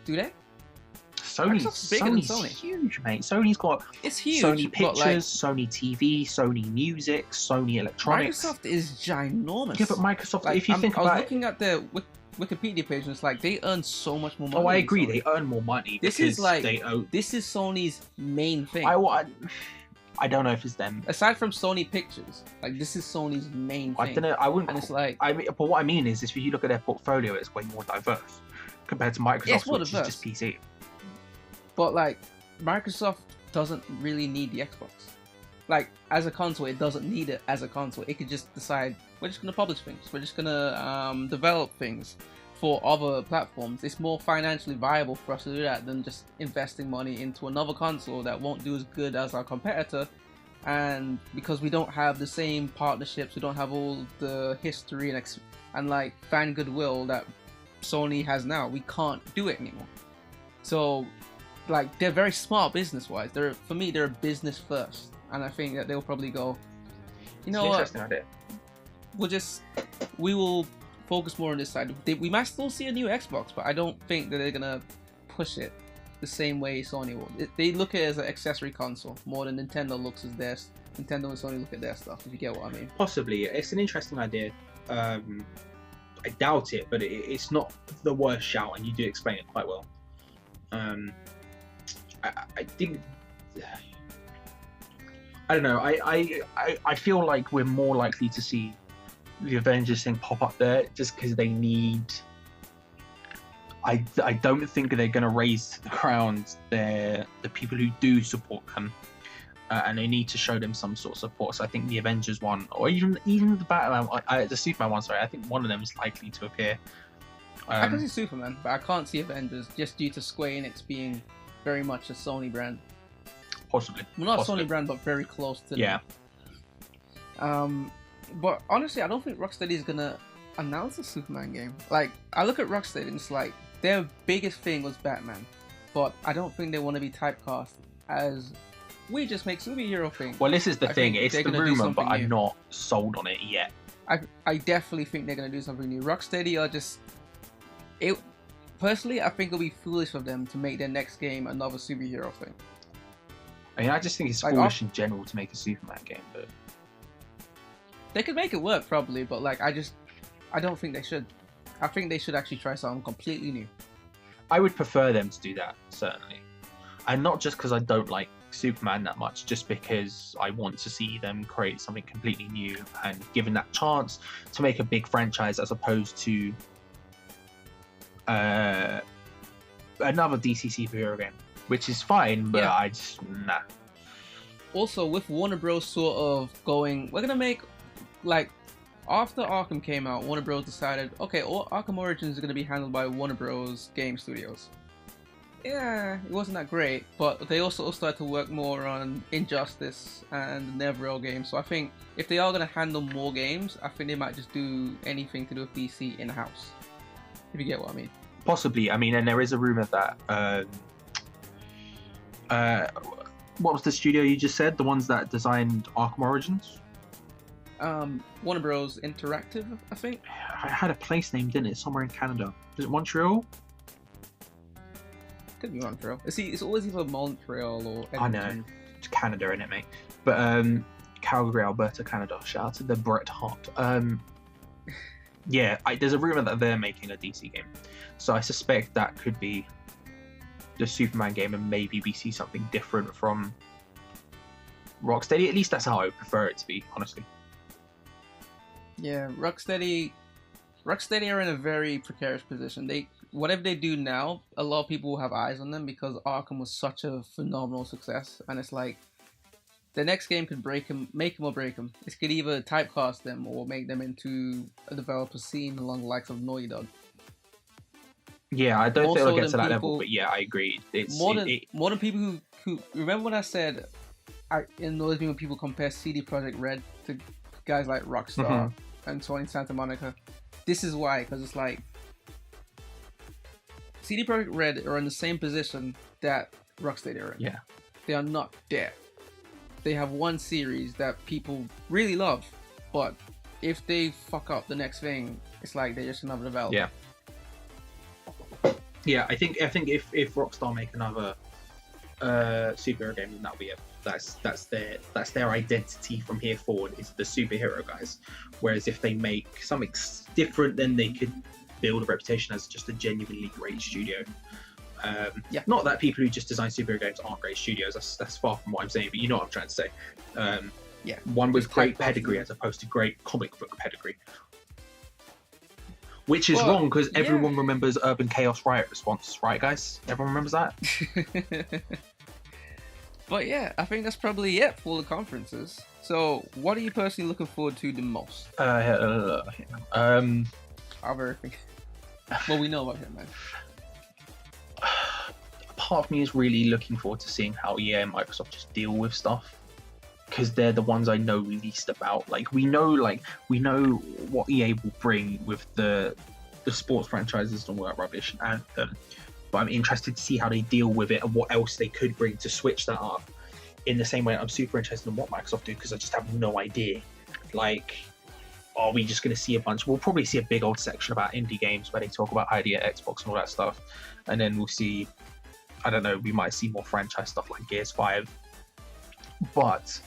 Do they? Sony's huge, mate. Sony's got huge, Sony Pictures, Sony TV, Sony Music, Sony Electronics. Microsoft is ginormous. Yeah, but Microsoft, if you think about it... I was looking at their Wikipedia page and it's like, they earn so much more money. Oh, I agree. They earn more money this is Sony's main thing. I don't know if it's them. Aside from Sony Pictures, like, this is Sony's main thing. I don't know. I wouldn't... And it's like... but what I mean is if you look at their portfolio, it's way more diverse compared to Microsoft, which is just PC. But, like, Microsoft doesn't really need the Xbox. Like, as a console, it doesn't need it as a console. It could just decide, we're just going to publish things. We're just going to develop things for other platforms. It's more financially viable for us to do that than just investing money into another console that won't do as good as our competitor. And because we don't have the same partnerships, we don't have all the history and like, fan goodwill that Sony has now, we can't do it anymore. So... like, they're very smart business-wise. For me, they're a business first, and I think that they'll probably go, you know what? Interesting idea. We will focus more on this side. We might still see a new Xbox, but I don't think that they're gonna push it the same way Sony will. They look at it as an accessory console more than Nintendo looks as their. Nintendo and Sony look at their stuff, if you get what I mean. Possibly. It's an interesting idea. I doubt it, but it's not the worst shout, and you do explain it quite well. I think... I don't know. I feel like we're more likely to see the Avengers thing pop up there just because they need... I don't think they're going to raise to the ground the people who do support them. And they need to show them some sort of support. So I think the Avengers one, or even the Batman, the Superman one. Sorry, I think one of them is likely to appear. I can see Superman, but I can't see Avengers just due to Square Enix being very much a Sony brand. Possibly. Well, not Possibly. a Sony brand, but very close to them. Yeah. But honestly, I don't think Rocksteady is gonna announce a Superman game. Like, I look at Rocksteady and it's like their biggest thing was Batman, but I don't think they want to be typecast as. We just make superhero things. Well, this is the thing. It's the rumor, but I'm not sold on it yet. I definitely think they're going to do something new. Rocksteady are just... Personally, I think it'll be foolish of them to make their next game another superhero thing. I mean, I just think it's foolish in general to make a Superman game, but... They could make it work, probably, but like, I don't think they should. I think they should actually try something completely new. I would prefer them to do that, certainly. And not just because I don't like Superman that much, just because I want to see them create something completely new and given that chance to make a big franchise as opposed to another DC superhero game, which is fine, but I just nah. Also, with Warner Bros. Sort of going, we're gonna make like after Arkham came out, Warner Bros. Decided, okay, all Arkham Origins is gonna be handled by Warner Bros. Game Studios. Yeah, it wasn't that great, but they also started to work more on Injustice and the NetherRealm games. So I think if they are going to handle more games, I think they might just do anything to do with DC in-house. If you get what I mean. Possibly. I mean, and there is a rumor that... what was the studio you just said? The ones that designed Arkham Origins? Warner Bros. Interactive, I think. I had a place name, didn't it? Somewhere in Canada. Is it Montreal? Could be Montreal. It's always either Montreal or Edmonton. I know. It's Canada, innit, mate? But Calgary, Alberta, Canada. Shout out to the Bret Hart. Yeah, there's a rumor that they're making a DC game. So I suspect that could be the Superman game, and maybe we see something different from Rocksteady. At least that's how I would prefer it to be, honestly. Yeah, Rocksteady are in a very precarious position. Whatever they do now, a lot of people will have eyes on them because Arkham was such a phenomenal success, and it's like the next game could make them or break them. It could either typecast them or make them into a developer scene along the likes of Naughty Dog. Yeah, I don't think they'll get to that level, but yeah, I agree. More than people who remember when I said it annoys me when people compare CD Projekt Red to guys like Rockstar and Sony Santa Monica. This is why, because it's like CD Projekt Red are in the same position that Rocksteady are in. Yeah. They are not there. They have one series that people really love, but if they fuck up the next thing, it's like they're just another developer. Yeah. Yeah, I think if Rockstar make another superhero game, then that'll be it. That's their identity from here forward, is the superhero guys. Whereas if they make something different, then they could build a reputation as just a genuinely great studio. Not that people who just design superhero games aren't great studios. That's far from what I'm saying, but you know what I'm trying to say. One with great pedigree as opposed to great comic book pedigree. Which is wrong, because everyone remembers Urban Chaos Riot Response, right, guys? Everyone remembers that? But yeah, I think that's probably it for all the conferences. So, what are you personally looking forward to the most? Other things. Well, we know about him, man. Part of me is really looking forward to seeing how EA and Microsoft just deal with stuff, because they're the ones I know least about. Like we know what EA will bring with the sports franchises and all that rubbish, and but I'm interested to see how they deal with it and what else they could bring to switch that up. In the same way, I'm super interested in what Microsoft do, because I just have no idea. Like, are we just going to see a bunch? We'll probably see a big old section about indie games where they talk about idea Xbox and all that stuff, and then we'll see, I don't know, we might see more franchise stuff like Gears 5. But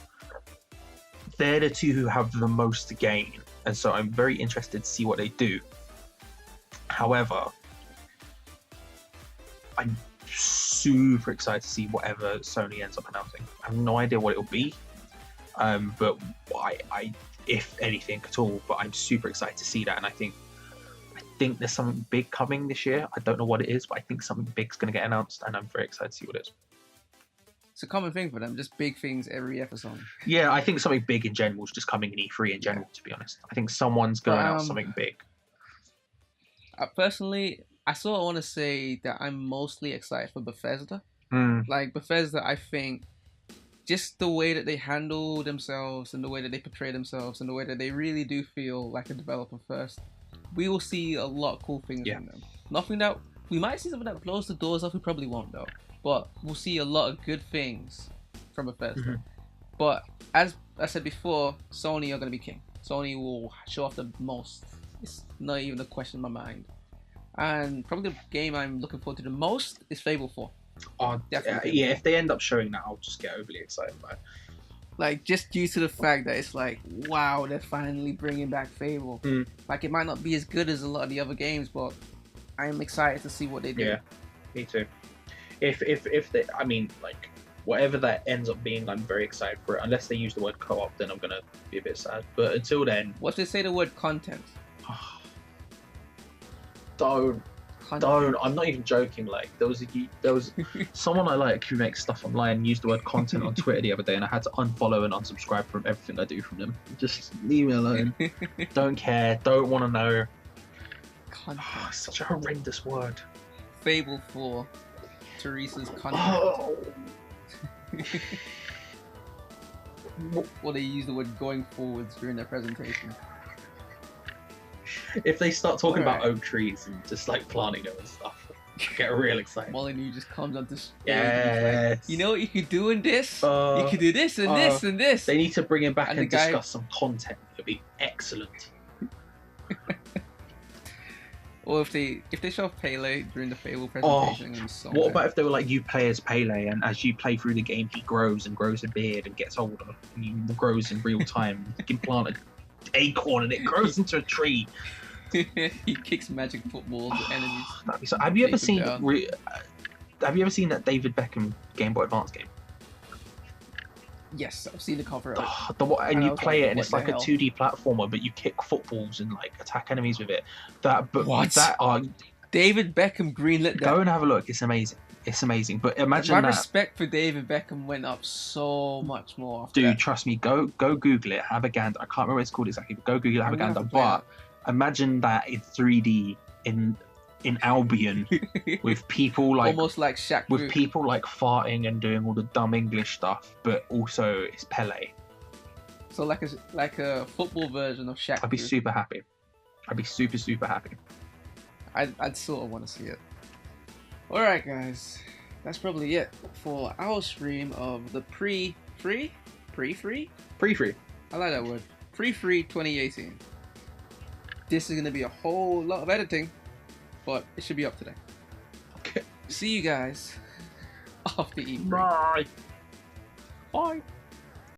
they're the two who have the most to gain, and so I'm very interested to see what they do. However, I'm super excited to see whatever Sony ends up announcing. I have no idea what it'll be, but I if anything at all, but I'm super excited to see that, and I think there's something big coming this year. I don't know what it is, but I think something big's going to get announced, and I'm very excited to see what it is. It's a common thing for them, just big things every episode. Yeah, I think something big in general is just coming in E3 in general, to be honest. I think someone's going out something big. Personally, I sort of want to say that I'm mostly excited for Bethesda. Like, Bethesda, I think, just the way that they handle themselves and the way that they portray themselves and the way that they really do feel like a developer first, we will see a lot of cool things from them. Nothing that... We might see something that blows the doors off, we probably won't, though. But we'll see a lot of good things from Bethesda. But as I said before, Sony are going to be king. Sony will show off the most. It's not even a question in my mind. And probably the game I'm looking forward to the most is Fable 4. Oh, yeah, if they end up showing that, I'll just get overly excited by it. Like, just due to the fact that it's like, wow, they're finally bringing back Fable. Like, it might not be as good as a lot of the other games, but I'm excited to see what they do. Yeah, me too. If they, I mean, like, whatever that ends up being, I'm very excited for it. Unless they use the word co-op, then I'm gonna be a bit sad. But until then, what if they say the word content? Don't. I'm not even joking. Like, there was someone I like who makes stuff online used the word content on Twitter the other day, and I had to unfollow and unsubscribe from everything I do from them. Just leave me alone. Don't care. Don't want to know. Content. Such a horrendous word. Fable 4. Teresa's content. Oh. Well, they use the word going forwards during their presentation. If they start talking about oak trees and just like planting them and stuff, I get real excited. Molyneux just comes onto stage. Yes. Like, you know what you could do in this? You could do this and this and this. They need to bring him back and discuss some content. It'll be excellent. Or if they show Pele during the Fable presentation, what about if they were like, you play as Pele, and as you play through the game, he grows and grows a beard and gets older, and he grows in real time. You can plant an acorn and it grows into a tree. He kicks magic footballs at enemies. That'd be so. Have you ever seen that David Beckham Game Boy Advance game? Yes, I've seen the cover. And you play it, and it's like a 2D platformer, but you kick footballs and like attack enemies with it. David Beckham greenlit that. Go and have a look. It's amazing. It's amazing. But imagine my respect for David Beckham went up so much more. After that. Trust me. Go Google it. Have a gander. I can't remember what it's called exactly, but go Google it. Have a gander. But imagine that in 3D in Albion with people like almost like Shaq with people like farting and doing all the dumb English stuff, but also it's Pele. So like a football version of Shaq. I'd be super happy. I'd be super happy. I'd sort of want to see it. All right, guys, that's probably it for our stream of the pre-free. I like that word. Pre-free 2018. This is gonna be a whole lot of editing, but it should be up today. Okay. See you guys after E3. Bye. Bye.